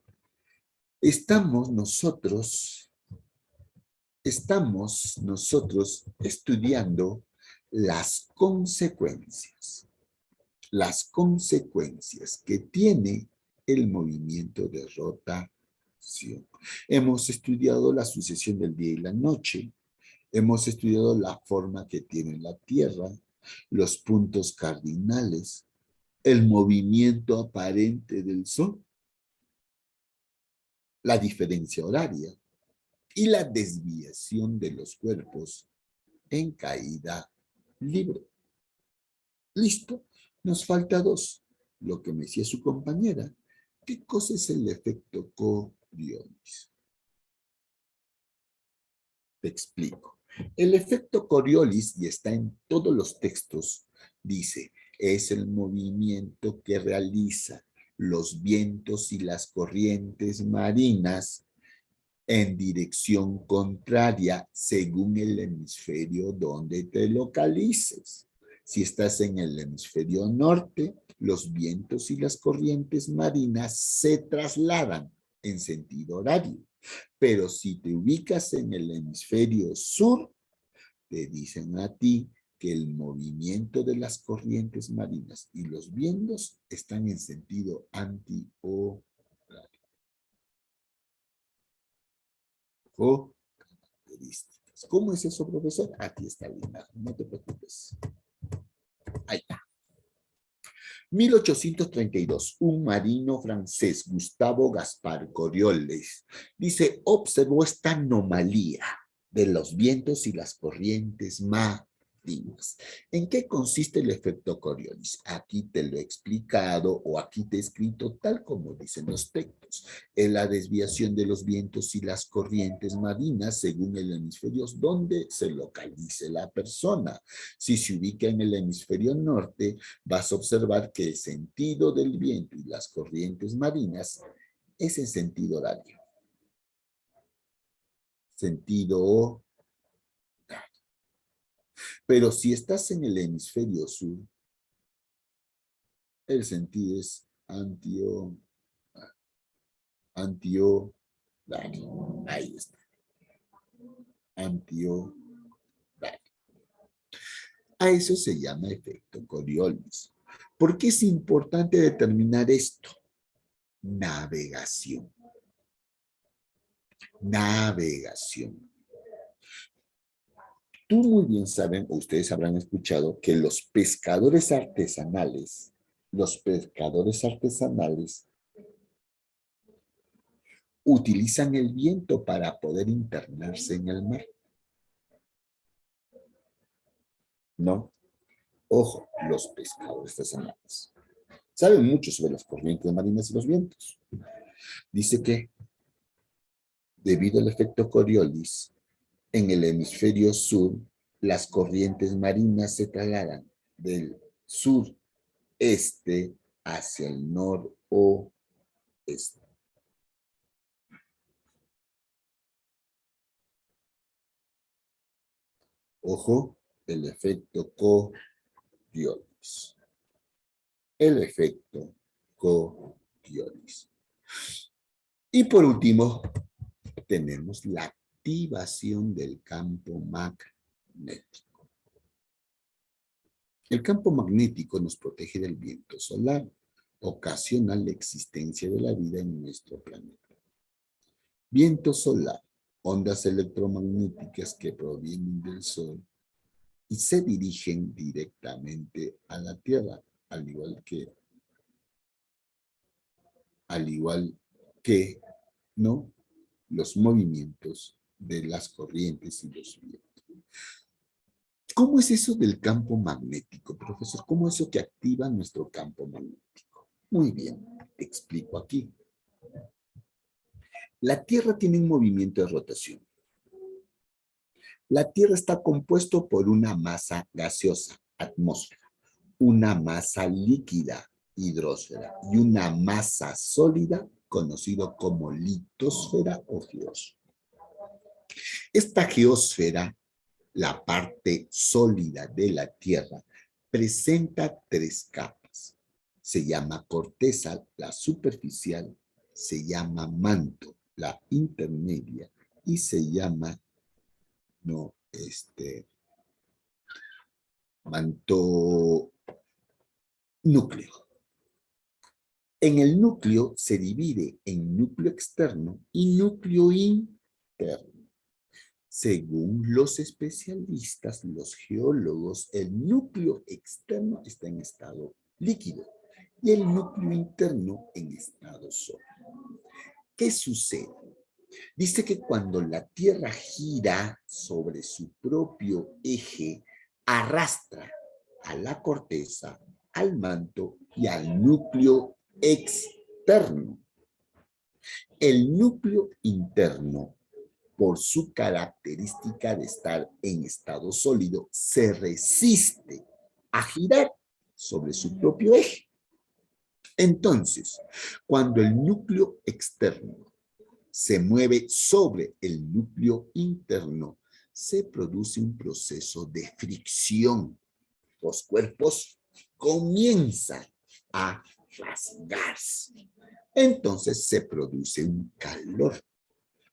S1: estamos nosotros estudiando las consecuencias que tiene el movimiento de rotación. Hemos estudiado la sucesión del día y la noche, hemos estudiado la forma que tiene la Tierra, los puntos cardinales, el movimiento aparente del Sol, la diferencia horaria y la desviación de los cuerpos en caída libre. Listo, nos falta dos. Lo que me decía su compañera, ¿qué cosa es el efecto Coriolis? Te explico. El efecto Coriolis, y está en todos los textos, dice, es el movimiento que realiza los vientos y las corrientes marinas en dirección contraria según el hemisferio donde te localices. Si estás en el hemisferio norte, los vientos y las corrientes marinas se trasladan en sentido horario. Pero si te ubicas en el hemisferio sur, te dicen a ti que el movimiento de las corrientes marinas y los vientos están en sentido antihorario. ¿Cómo es eso, profesor? Aquí está la imagen, no te preocupes. Ahí está. 1832, un marino francés, Gustavo Gaspar Coriolis, dice, observó esta anomalía de los vientos y las corrientes marinas. ¿En qué consiste el efecto Coriolis? Aquí te lo he explicado o aquí te he escrito tal como dicen los textos. Es la desviación de los vientos y las corrientes marinas según el hemisferio donde se localice la persona. Si se ubica en el hemisferio norte, vas a observar que el sentido del viento y las corrientes marinas es en sentido horario. Sentido horario. Pero si estás en el hemisferio sur, el sentido es antihorario. Ahí está. Antihorario. A eso se llama efecto Coriolis. ¿Por qué es importante determinar esto? Navegación. Navegación. Tú muy bien saben, o ustedes habrán escuchado, que los pescadores artesanales utilizan el viento para poder internarse en el mar. ¿No? Ojo, los pescadores artesanales saben mucho sobre las corrientes marinas y los vientos. Dice que debido al efecto Coriolis, en el hemisferio sur, las corrientes marinas se trasladan del sureste hacia el noroeste. Ojo, el efecto Coriolis. El efecto Coriolis. Y por último, tenemos la activación del campo magnético. El campo magnético nos protege del viento solar, ocasiona la existencia de la vida en nuestro planeta. Viento solar, ondas electromagnéticas que provienen del Sol y se dirigen directamente a la Tierra, al igual que ¿no? Los movimientos de las corrientes y los vientos. ¿Cómo es eso del campo magnético, profesor? ¿Cómo es eso que activa nuestro campo magnético? Muy bien, te explico aquí. La Tierra tiene un movimiento de rotación. La Tierra está compuesto por una masa gaseosa, atmósfera, una masa líquida, hidrosfera, y una masa sólida, conocido como litosfera o geosfera. Esta geosfera, la parte sólida de la Tierra, presenta tres capas. Se llama corteza, la superficial, se llama manto, la intermedia, y se llama manto núcleo. En el núcleo se divide en núcleo externo y núcleo interno. Según los especialistas, los geólogos, el núcleo externo está en estado líquido y el núcleo interno en estado sólido. ¿Qué sucede? Dice que cuando la Tierra gira sobre su propio eje, arrastra a la corteza, al manto y al núcleo externo. El núcleo interno, por su característica de estar en estado sólido, se resiste a girar sobre su propio eje. Entonces, cuando el núcleo externo se mueve sobre el núcleo interno, se produce un proceso de fricción. Los cuerpos comienzan a rasgarse. Entonces se produce un calor,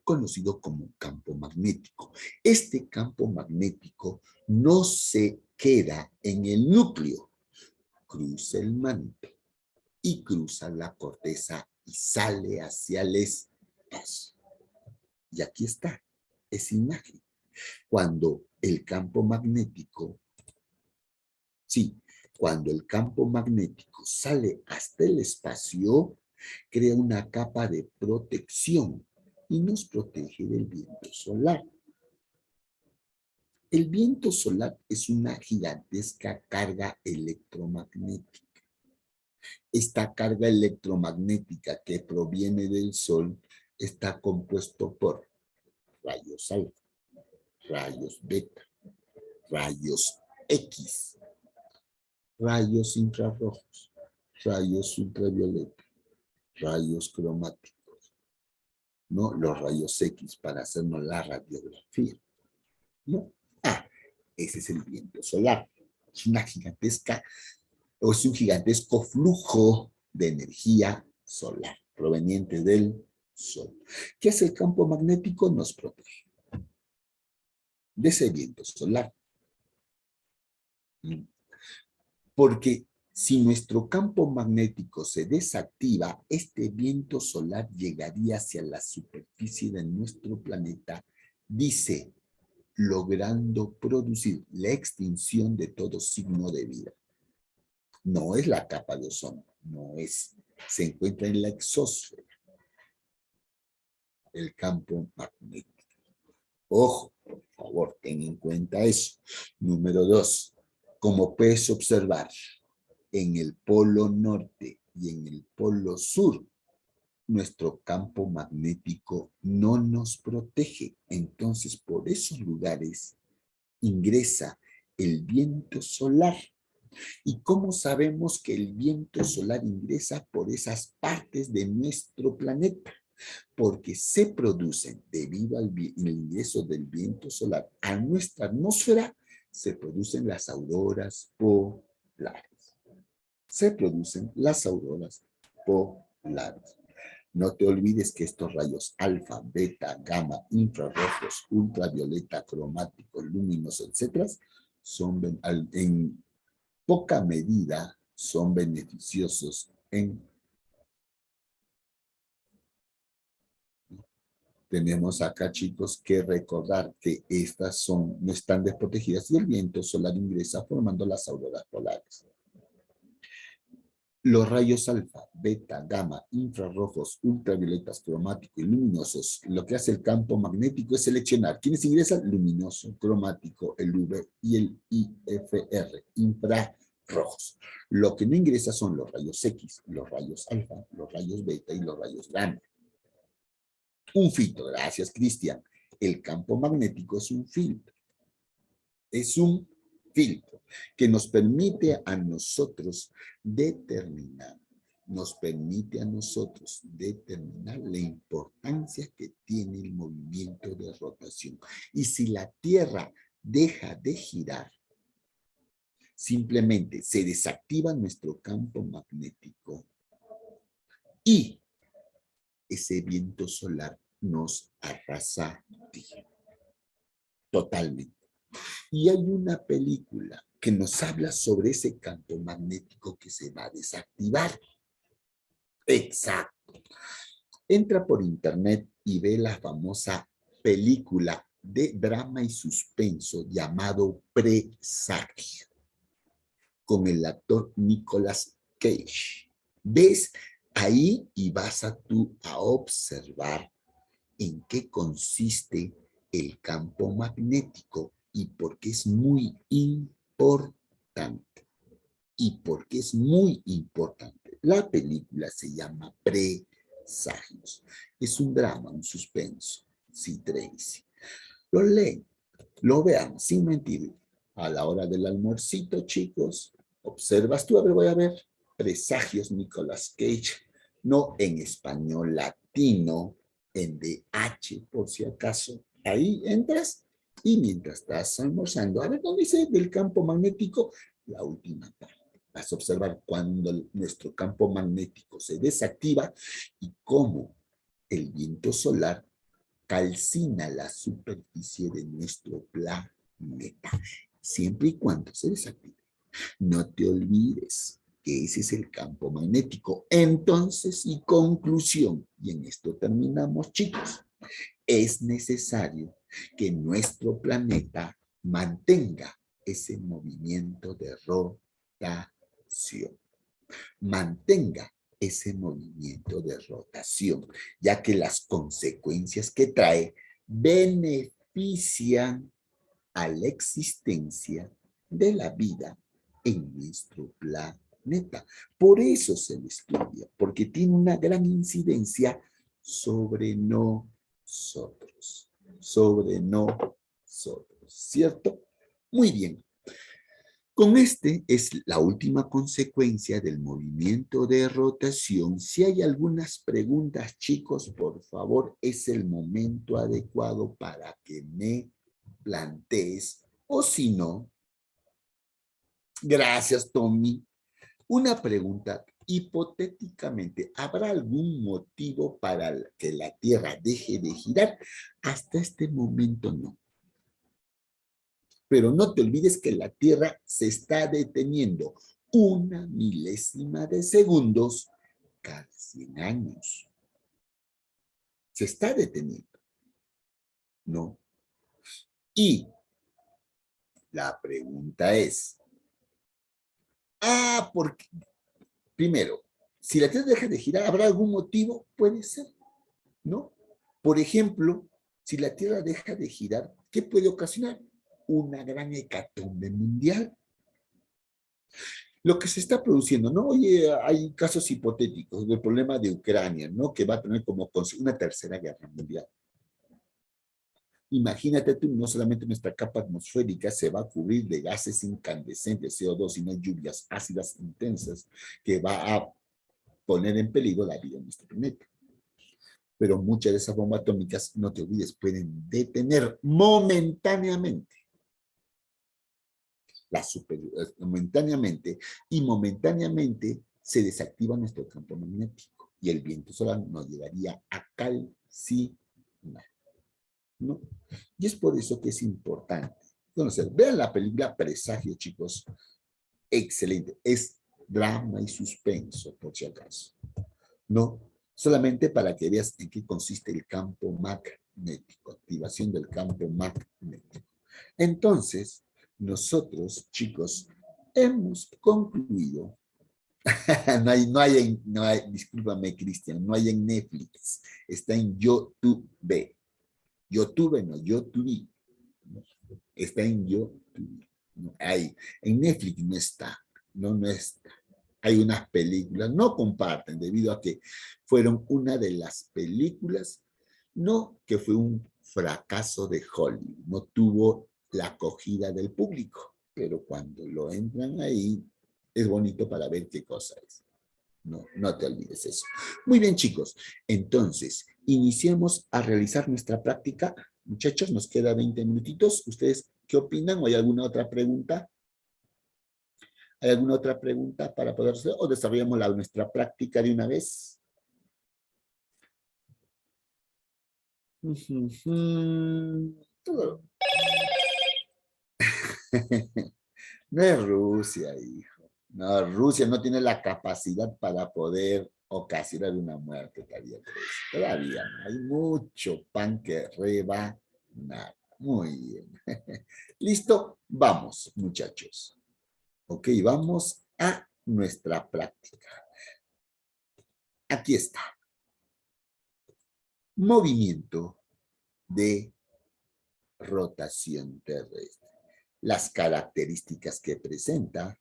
S1: conocido como campo magnético. Este campo magnético no se queda en el núcleo, cruza el manto y cruza la corteza y sale hacia el espacio. Y aquí está esa imagen. Cuando el campo magnético, cuando el campo magnético sale hasta el espacio, crea una capa de protección y nos protege del viento solar. El viento solar es una gigantesca carga electromagnética. Esta carga electromagnética que proviene del Sol está compuesto por rayos alfa, rayos beta, rayos X, rayos infrarrojos, rayos ultravioleta, rayos cromáticos, ¿no? Los rayos X para hacernos la radiografía, ¿no? Ese es el viento solar. Es una gigantesca, o es un gigantesco flujo de energía solar proveniente del Sol. ¿Qué hace el campo magnético? Nos protege de ese viento solar. Porque si nuestro campo magnético se desactiva, este viento solar llegaría hacia la superficie de nuestro planeta, dice, logrando producir la extinción de todo signo de vida. No es la capa de ozono, no es. Se encuentra en la exósfera, el campo magnético. Ojo, por favor, ten en cuenta eso. Número 2, como puedes observar, en el polo norte y en el polo sur, nuestro campo magnético no nos protege. Entonces, por esos lugares ingresa el viento solar. ¿Y cómo sabemos que el viento solar ingresa por esas partes de nuestro planeta? Porque se producen, debido al ingreso del viento solar a nuestra atmósfera, se producen las auroras polares. Se producen las auroras polares. No te olvides que estos rayos alfa, beta, gamma, infrarrojos, ultravioleta, cromáticos, luminosos, etcétera, en poca medida son beneficiosos en... Tenemos acá, chicos, que recordar que estas no están desprotegidas y el viento solar ingresa formando las auroras polares. Los rayos alfa, beta, gamma, infrarrojos, ultravioletas, cromáticos y luminosos, lo que hace el campo magnético es seleccionar quiénes ingresan: luminoso, cromático, el UV y el IFR, infrarrojos. Lo que no ingresa son los rayos X, los rayos alfa, los rayos beta y los rayos gamma. Un filtro, gracias Cristian. El campo magnético es un filtro. Es un filtro que nos permite a nosotros determinar, la importancia que tiene el movimiento de rotación. Y si la Tierra deja de girar, simplemente se desactiva nuestro campo magnético y ese viento solar nos arrasa totalmente. Y hay una película que nos habla sobre ese campo magnético que se va a desactivar. Exacto. Entra por internet y ve la famosa película de drama y suspenso llamado Presagio, con el actor Nicolas Cage. ¿Ves? Ahí y vas tú a observar en qué consiste el campo magnético y por qué es muy importante. La película se llama Presagios. Es un drama, un suspenso. Sí, Tracy. Lo leen, lo vean, sin mentir. A la hora del almuercito, chicos, observas tú, a ver, voy a ver. Presagios, Nicolas Cage, no en español latino, en DH, por si acaso. Ahí entras y mientras estás almorzando, a ver, ¿dónde dice del campo magnético? La última parte. Vas a observar cuando nuestro campo magnético se desactiva y cómo el viento solar calcina la superficie de nuestro planeta, siempre y cuando se desactive. No te olvides que ese es el campo magnético. Entonces, y conclusión, y en esto terminamos, chicos, es necesario que nuestro planeta mantenga ese movimiento de rotación. Mantenga ese movimiento de rotación, ya que las consecuencias que trae benefician a la existencia de la vida en nuestro planeta. Por eso se le estudia, porque tiene una gran incidencia sobre nosotros, ¿cierto? Muy bien. Con este es la última consecuencia del movimiento de rotación. Si hay algunas preguntas, chicos, por favor, es el momento adecuado para que me plantees, o si no, gracias, Tommy. Una pregunta, hipotéticamente, ¿habrá algún motivo para que la Tierra deje de girar? Hasta este momento no. Pero no te olvides que la Tierra se está deteniendo 1 milésima de segundos cada 100 años. Se está deteniendo, ¿no? Y la pregunta es, porque, primero, si la Tierra deja de girar, ¿habrá algún motivo? Puede ser, ¿no? Por ejemplo, si la Tierra deja de girar, ¿qué puede ocasionar? Una gran hecatombe mundial. Lo que se está produciendo, ¿no? Oye, hay casos hipotéticos del problema de Ucrania, ¿no? Que va a tener como una tercera guerra mundial. Imagínate tú, no solamente nuestra capa atmosférica se va a cubrir de gases incandescentes, CO2, sino lluvias ácidas intensas que va a poner en peligro la vida en nuestro planeta. Pero muchas de esas bombas atómicas, no te olvides, pueden detener momentáneamente momentáneamente se desactiva nuestro campo magnético. y el viento solar nos llevaría a calcinar, ¿no? Y es por eso que es importante conocer. Vean la película Presagio, chicos. Excelente. Es drama y suspenso, por si acaso. No, solamente para que veas en qué consiste el campo magnético, activación del campo magnético. Entonces, nosotros, chicos, hemos concluido. Discúlpame, Cristian, no hay en Netflix, está en YouTube. YouTube no, YouTube. Está en YouTube. No hay. En Netflix no está. No está. Hay unas películas, no comparten debido a que fueron una de las películas, no que fue un fracaso de Hollywood, no tuvo la acogida del público, pero cuando lo entran ahí, es bonito para ver qué cosa es. No, no te olvides eso. Muy bien, chicos. Entonces, iniciemos a realizar nuestra práctica. Muchachos, nos queda 20 minutitos. ¿Ustedes qué opinan? ¿O hay alguna otra pregunta? ¿Hay alguna otra pregunta para poder hacer? ¿O desarrollamos nuestra práctica de una vez? No es Rusia, hijo. No, Rusia no tiene la capacidad para poder ocasionar una muerte cardíaca. Todavía no. Hay mucho pan que rebanar. Muy bien. ¿Listo? Vamos, muchachos. Ok, vamos a nuestra práctica. Aquí está. Movimiento de rotación terrestre. Las características que presenta,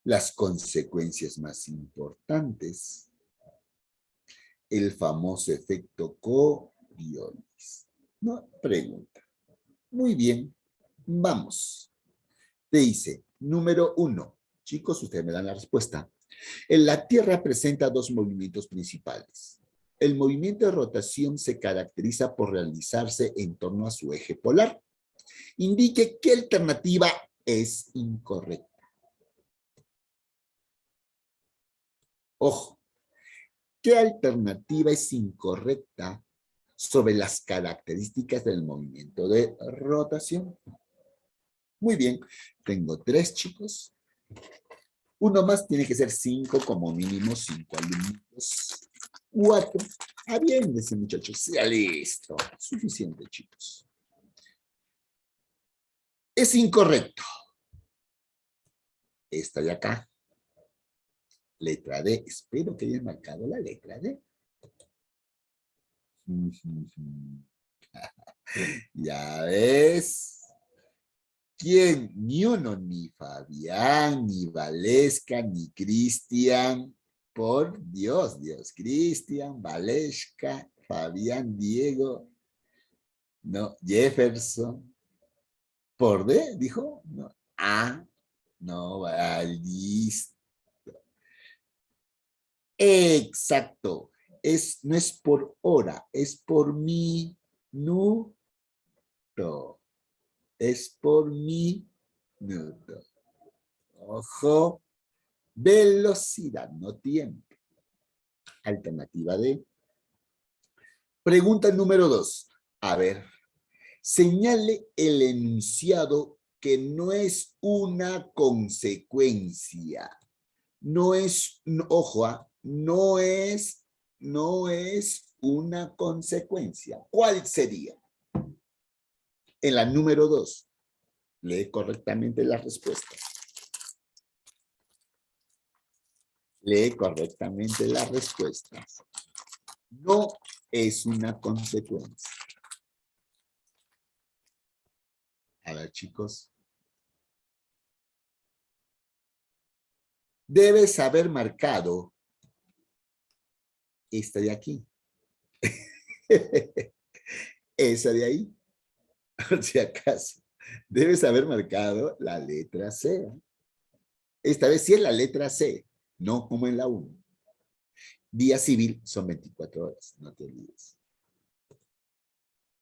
S1: las consecuencias más importantes, el famoso efecto Coriolis. No, pregunta. Muy bien, vamos. Te dice, número 1. Chicos, ustedes me dan la respuesta. En la Tierra presenta dos movimientos principales. El movimiento de rotación se caracteriza por realizarse en torno a su eje polar. Indique qué alternativa es incorrecta. Ojo, ¿qué alternativa es incorrecta sobre las características del movimiento de rotación? Muy bien, tengo 3 chicos. Uno más, tiene que ser 5, como mínimo 5 alumnos. 4. Aviéndense, muchachos. Ya listo. Suficiente, chicos. Es incorrecto. Esta de acá. Letra D. Espero que hayan marcado la letra D. Ya ves. ¿Quién? Ni uno, ni Fabián, ni Valesca, ni Cristian. Por Dios, Cristian, Valesca, Fabián, Diego, no, Jefferson. ¿Por D? Dijo. No. A. No, listo. Exacto. No es por hora, es por minuto. Es por minuto. Ojo. Velocidad, no tiempo. Alternativa D. Pregunta número 2. A ver. Señale el enunciado que no es una consecuencia. No es, ojo, no es una consecuencia. ¿Cuál sería? En la número 2. Lee correctamente la respuesta. Lee correctamente la respuesta. No es una consecuencia. A ver, chicos. Debes haber marcado esta de aquí. Esa de ahí. Por si acaso. Debes haber marcado la letra C. Esta vez sí es la letra C, no como en la 1. Día civil son 24 horas, no te olvides.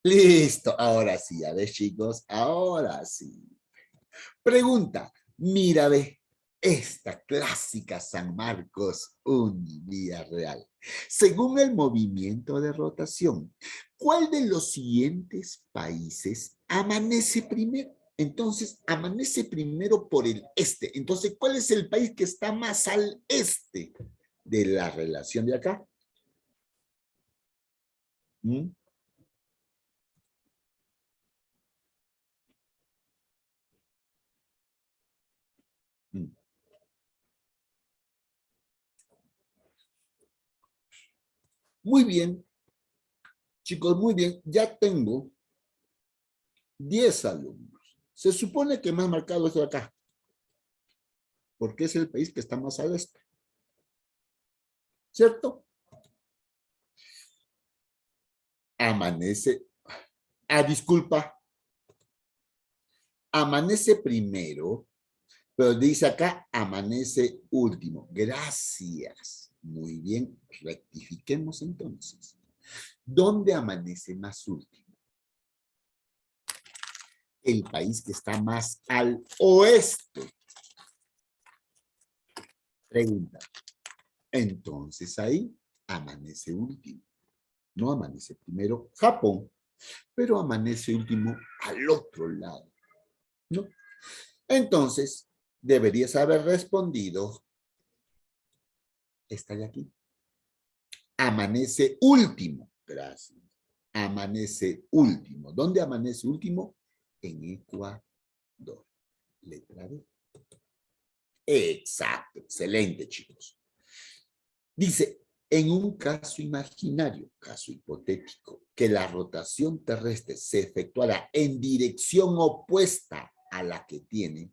S1: Listo, ahora sí, a ver chicos, ahora sí. Pregunta, mira, ve, esta clásica San Marcos univía real. Según el movimiento de rotación, ¿cuál de los siguientes países amanece primero? Entonces, amanece primero por el este. Entonces, ¿cuál es el país que está más al este de la relación de acá? ¿Mm? ¿Mm? Muy bien, chicos, muy bien. Ya tengo 10 alumnos. Se supone que más marcado es de acá, porque es el país que está más al este, ¿cierto? Amanece, disculpa, amanece primero, pero dice acá, amanece último. Gracias. Muy bien, rectifiquemos entonces. ¿Dónde amanece más último? El país que está más al oeste. Pregunta. Entonces ahí amanece último. No amanece primero Japón, pero amanece último al otro lado, ¿no? Entonces, deberías haber respondido, está de aquí. Amanece último. Gracias. Amanece último. ¿Dónde amanece último? En Ecuador. Letra D. Exacto. Excelente, chicos. Dice, en un caso imaginario, caso hipotético, que la rotación terrestre se efectuara en dirección opuesta a la que tiene.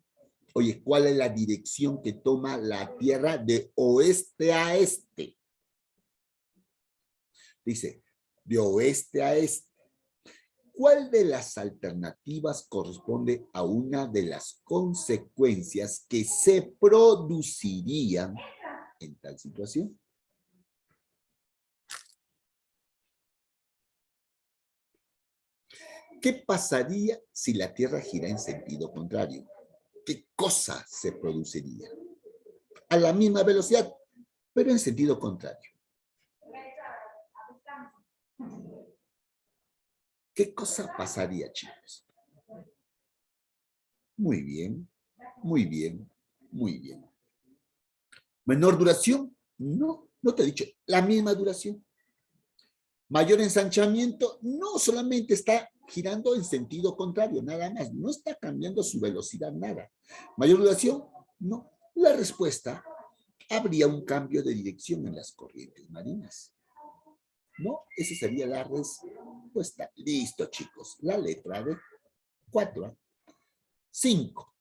S1: Oye, ¿cuál es la dirección que toma la Tierra de oeste a este? Dice, de oeste a este. ¿Cuál de las alternativas corresponde a una de las consecuencias que se producirían en tal situación? ¿Qué pasaría si la Tierra gira en sentido contrario? ¿Qué cosa se produciría? A la misma velocidad, pero en sentido contrario. ¿Qué cosa pasaría, chicos? Muy bien, muy bien, muy bien. ¿Menor duración? No, no te he dicho. La misma duración. Mayor ensanchamiento, no solamente está girando en sentido contrario, nada más. No está cambiando su velocidad, nada. Mayor duración, no. La respuesta, habría un cambio de dirección en las corrientes marinas. ¿No? Esa sería la respuesta. Listo, chicos. La letra de 4. 5.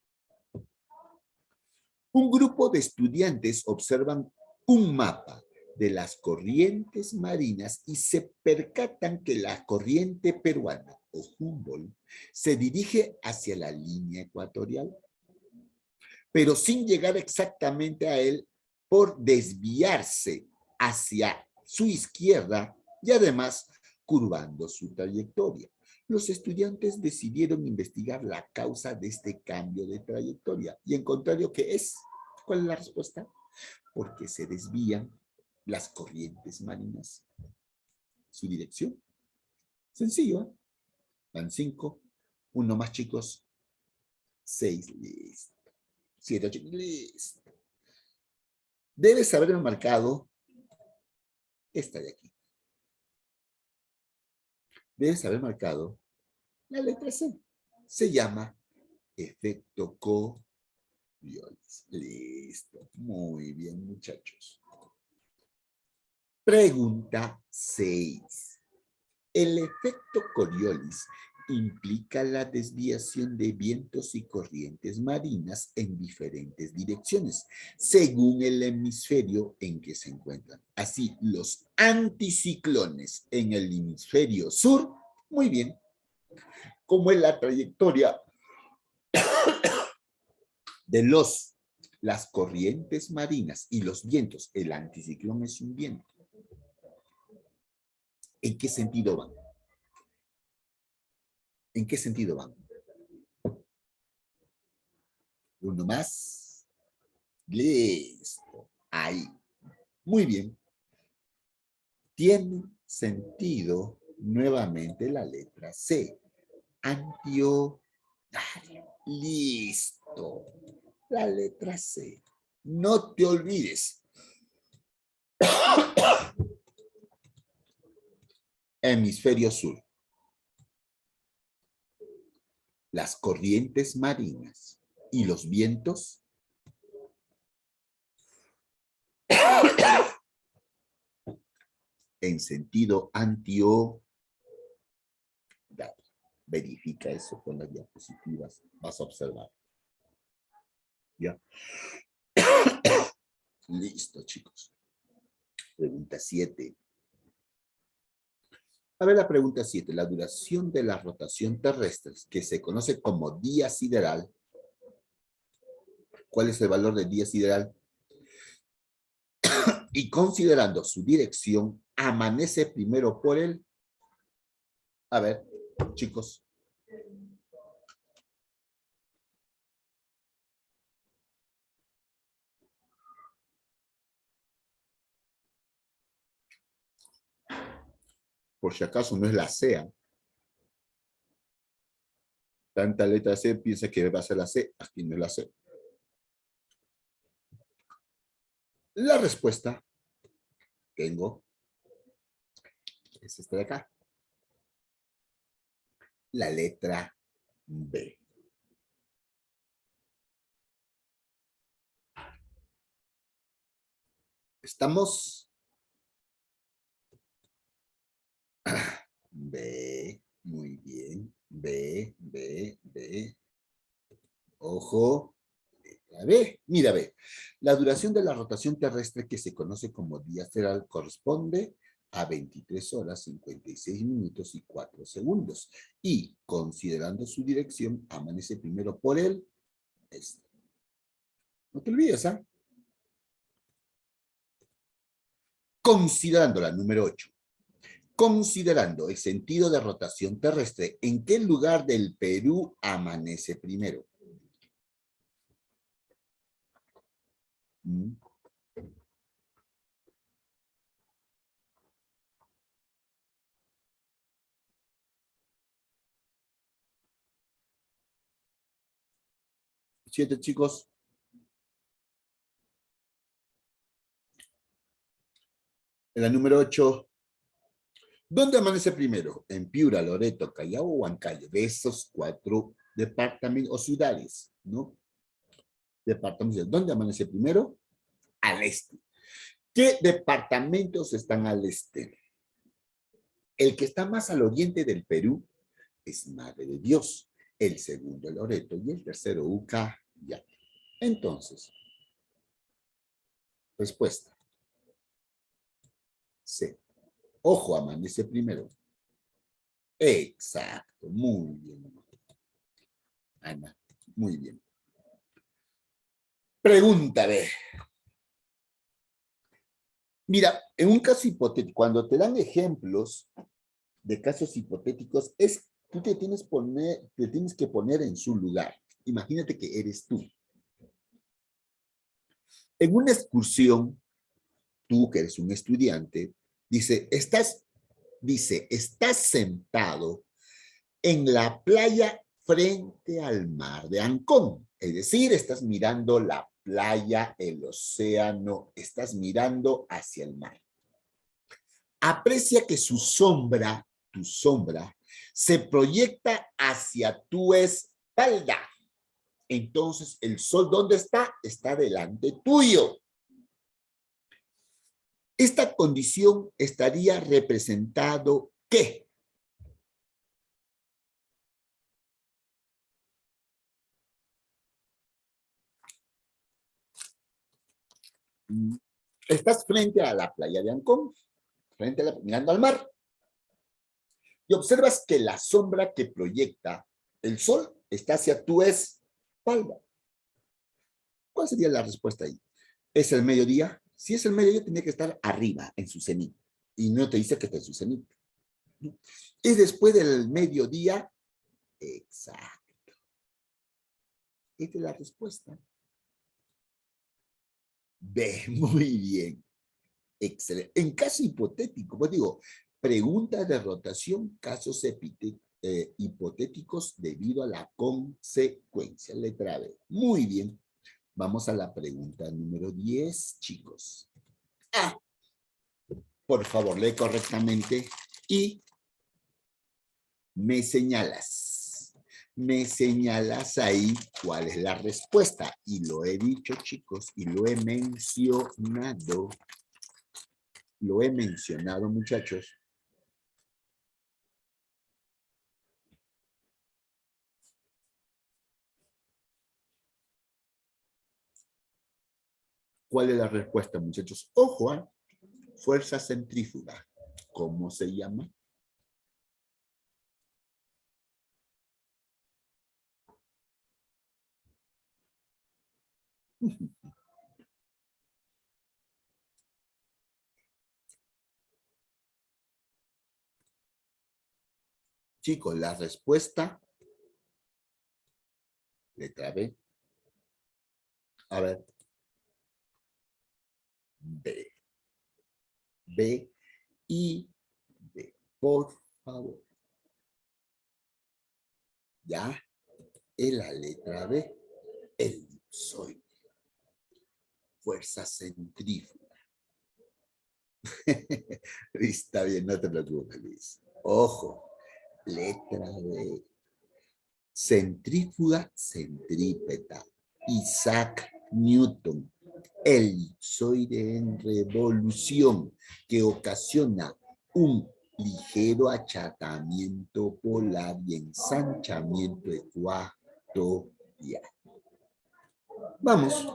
S1: Un grupo de estudiantes observan un mapa de las corrientes marinas y se percatan que la corriente peruana o Humboldt se dirige hacia la línea ecuatorial, pero sin llegar exactamente a él por desviarse hacia su izquierda y además curvando su trayectoria. Los estudiantes decidieron investigar la causa de este cambio de trayectoria y encontraron que es, ¿cuál es la respuesta? Porque se desvían las corrientes marinas. Su dirección. Sencillo, ¿eh? Van 5, uno más, chicos, 6, listo. 7, 8, listo. Debes haber marcado esta de aquí. Debes haber marcado la letra C. Se llama efecto Coriolis. Listo. Muy bien, muchachos. Pregunta 6. El efecto Coriolis implica la desviación de vientos y corrientes marinas en diferentes direcciones, según el hemisferio en que se encuentran. Así, los anticiclones en el hemisferio sur, muy bien, como es la trayectoria de las corrientes marinas y los vientos. El anticiclón es un viento. ¿En qué sentido van? ¿En qué sentido van? Uno más. Listo. Ahí. Muy bien. Tiene sentido nuevamente la letra C. Antiodario. Listo. La letra C. No te olvides. Hemisferio sur. Las corrientes marinas y los vientos en sentido antiodario. Verifica eso con las diapositivas. Vas a observar. ¿Ya? Listo, chicos. Pregunta 7. A ver la pregunta 7. La duración de la rotación terrestre, que se conoce como día sideral. ¿Cuál es el valor del día sideral? Y considerando su dirección, amanece primero por el... A ver, chicos. Por si acaso no es la C. Tanta letra C, piensa que va a ser la C. Aquí no es la C. La respuesta tengo es esta de acá. La letra B. ¿Estamos? B, muy bien. B, B, B. Ojo. Letra B. Mira, B. La duración de la rotación terrestre que se conoce como día sideral corresponde a 23 horas, 56 minutos y 4 segundos. Y, considerando su dirección, amanece primero por el este. No te olvides, ¿ah? Considerando la número 8. Considerando el sentido de rotación terrestre, ¿en qué lugar del Perú amanece primero? ¿Mm? ¿Siete, chicos? En la número 8. ¿Dónde amanece primero? ¿En Piura, Loreto, Callao o Huancayo? De esos 4 departamentos o ciudades, ¿no? Departamentos. ¿Dónde amanece primero? Al este. ¿Qué departamentos están al este? El que está más al oriente del Perú es Madre de Dios. El segundo, Loreto. Y el tercero, Ucayali. Entonces, respuesta. C. Ojo, amanece primero. Exacto. Muy bien. Ana, muy bien. Pregúntale. Mira, en un caso hipotético, cuando te dan ejemplos de casos hipotéticos, tú te tienes que poner en su lugar. Imagínate que eres tú. En una excursión, tú que eres un estudiante, estás sentado en la playa frente al mar de Ancón. Es decir, estás mirando la playa, el océano, estás mirando hacia el mar. Aprecia que tu sombra, se proyecta hacia tu espalda. Entonces, el sol, ¿dónde está? Está delante tuyo. Esta condición estaría representado ¿qué? Estás frente a la playa de Ancón, mirando al mar, y observas que la sombra que proyecta el sol está hacia tu espalda. ¿Cuál sería la respuesta ahí? ¿Es el mediodía? Si es el mediodía, tiene que estar arriba, en su cenit. Y no te dice que está en su cenit. ¿Es después del mediodía? Exacto. Esta es la respuesta. B, muy bien. Excelente. En caso hipotético, pues digo, preguntas de rotación, casos hipotéticos debido a la consecuencia. Letra B. Muy bien. Vamos a la pregunta número 10, chicos. A. Por favor, lee correctamente y me señalas. Me señalas ahí cuál es la respuesta. Y lo he dicho, chicos, y lo he mencionado. Lo he mencionado, muchachos. ¿Cuál es la respuesta, muchachos? Ojo, ¿eh? Fuerza centrífuga. ¿Cómo se llama? Chicos, la respuesta, letra B. A ver. B. B y B. Por favor. Ya, en la letra B. Elipsoide. Fuerza centrífuga. Está bien, no te preocupes, Luis. Ojo, letra B. Centrífuga, centrípeta. Isaac Newton. Elipsoide en revolución que ocasiona un ligero achatamiento polar y ensanchamiento ecuatorial. Vamos.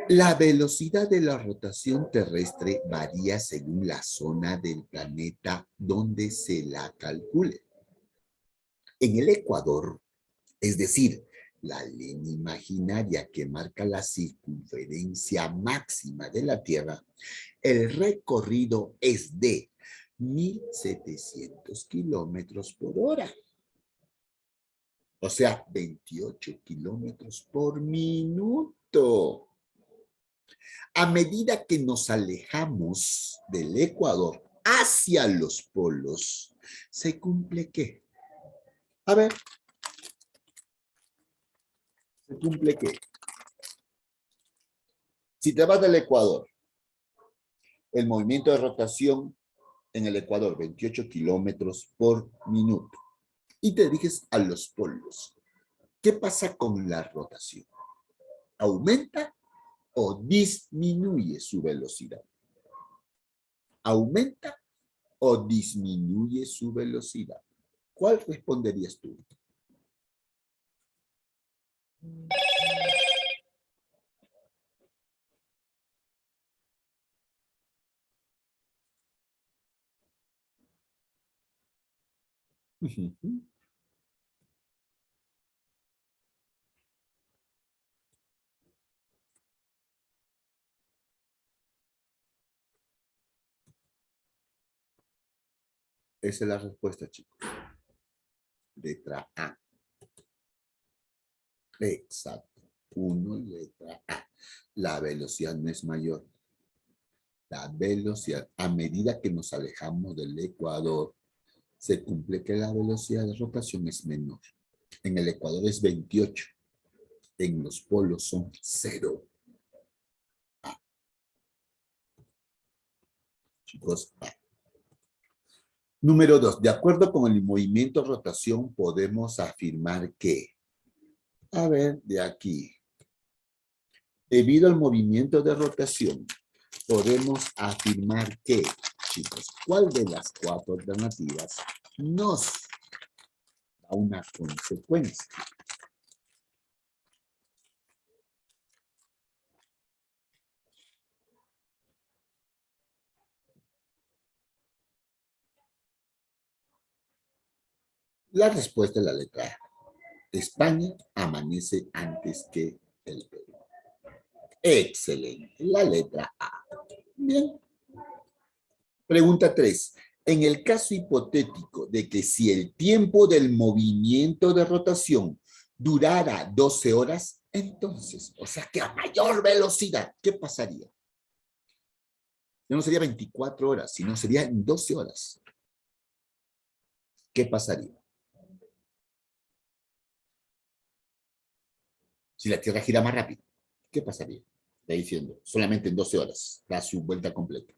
S1: La velocidad de la rotación terrestre varía según la zona del planeta donde se la calcule. En el Ecuador, es decir, la línea imaginaria que marca la circunferencia máxima de la Tierra, el recorrido es de 1.700 kilómetros por hora. O sea, 28 kilómetros por minuto. A medida que nos alejamos del Ecuador hacia los polos, ¿se cumple qué? A ver, ¿se cumple qué? Si te vas del Ecuador, el movimiento de rotación en el Ecuador, 28 kilómetros por minuto, y te diriges a los polos, ¿qué pasa con la rotación? ¿Aumenta o disminuye su velocidad? ¿Aumenta o disminuye su velocidad? ¿Cuál responderías tú? Esa es la respuesta, chicos. Letra A. Exacto. 1, letra A. La velocidad no es mayor. La velocidad, a medida que nos alejamos del Ecuador, se cumple que la velocidad de rotación es menor. En el Ecuador es 28. En los polos son 0. A. Chicos, A. Número 2. De acuerdo con el movimiento de rotación, podemos afirmar que, a ver, de aquí, debido al movimiento de rotación, podemos afirmar que, chicos, ¿cuál de las 4 alternativas nos da una consecuencia? La respuesta es la letra A. España amanece antes que el Perú. Excelente. La letra A. Bien. Pregunta 3. En el caso hipotético de que si el tiempo del movimiento de rotación durara 12 horas, Entonces, o sea que a mayor velocidad, ¿qué pasaría? Ya no sería 24 horas, sino sería en 12 horas. ¿Qué pasaría? Si la Tierra gira más rápido, ¿qué pasaría? Está diciendo, solamente en 12 horas, da su vuelta completa.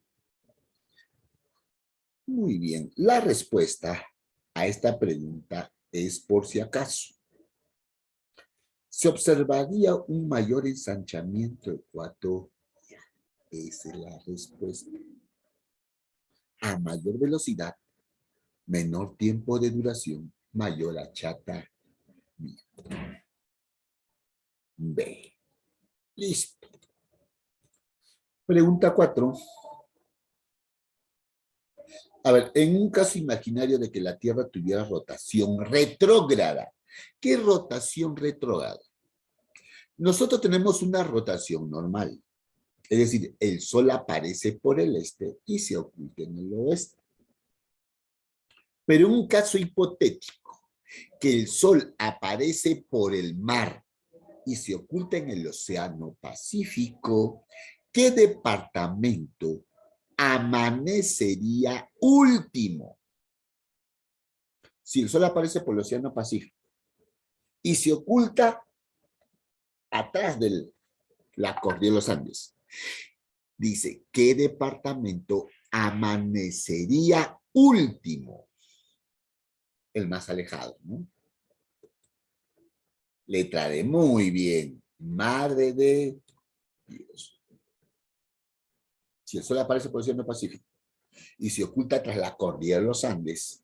S1: Muy bien, la respuesta a esta pregunta es por si acaso. Se observaría un mayor ensanchamiento ecuatorial. Esa es la respuesta. A mayor velocidad, menor tiempo de duración, mayor achatamiento. B. Listo. Pregunta 4. A ver, en un caso imaginario de que la Tierra tuviera rotación retrógrada. ¿Qué es rotación retrógrada? Nosotros tenemos una rotación normal. Es decir, el Sol aparece por el este y se oculta en el oeste. Pero en un caso hipotético, que el Sol aparece por el mar y se oculta en el Océano Pacífico, ¿qué departamento amanecería último? Si el Sol aparece por el Océano Pacífico y se oculta atrás de la cordillera de los Andes, dice, ¿qué departamento amanecería último? El más alejado, ¿no? Letra D, muy bien. Madre de Dios. Si el Sol aparece por el Océano Pacífico y se oculta tras la cordillera de los Andes,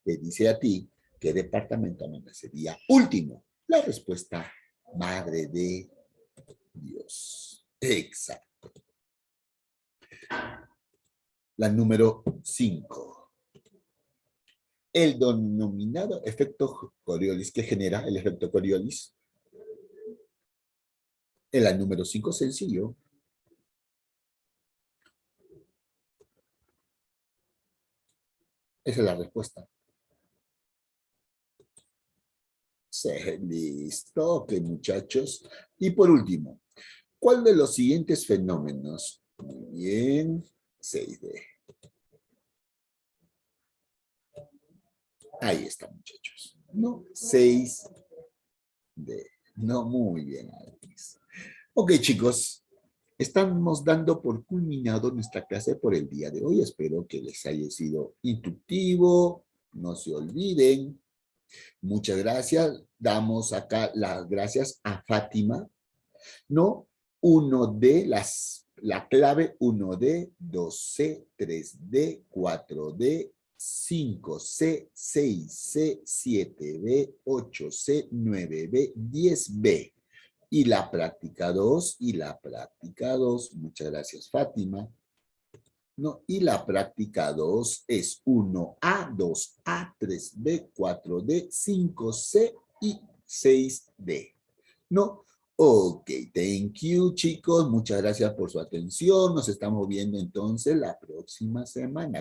S1: te dice a ti qué departamento amanecería último. La respuesta, Madre de Dios. Exacto. La número 5. El denominado efecto Coriolis. ¿Qué genera el efecto Coriolis? En la número 5, sencillo. Esa es la respuesta. Sí, listo, ok, muchachos. Y por último, ¿cuál de los siguientes fenómenos? Muy bien, 6D. Ahí está, muchachos. No, 6D. No, muy bien, Alex. Ok, chicos, estamos dando por culminado nuestra clase por el día de hoy. Espero que les haya sido instructivo. No se olviden. Muchas gracias. Damos acá las gracias a Fátima, ¿no? La clave 1D, 2C, 3D, 4D, 5C, 6C, 7B, 8C, 9B, 10B. Y la práctica 2, Muchas gracias, Fátima. ¿No? Y la práctica 2 es 1A, 2A, 3B, 4D, 5C y 6D. ¿No? Ok, thank you, chicos. Muchas gracias por su atención. Nos estamos viendo entonces la próxima semana.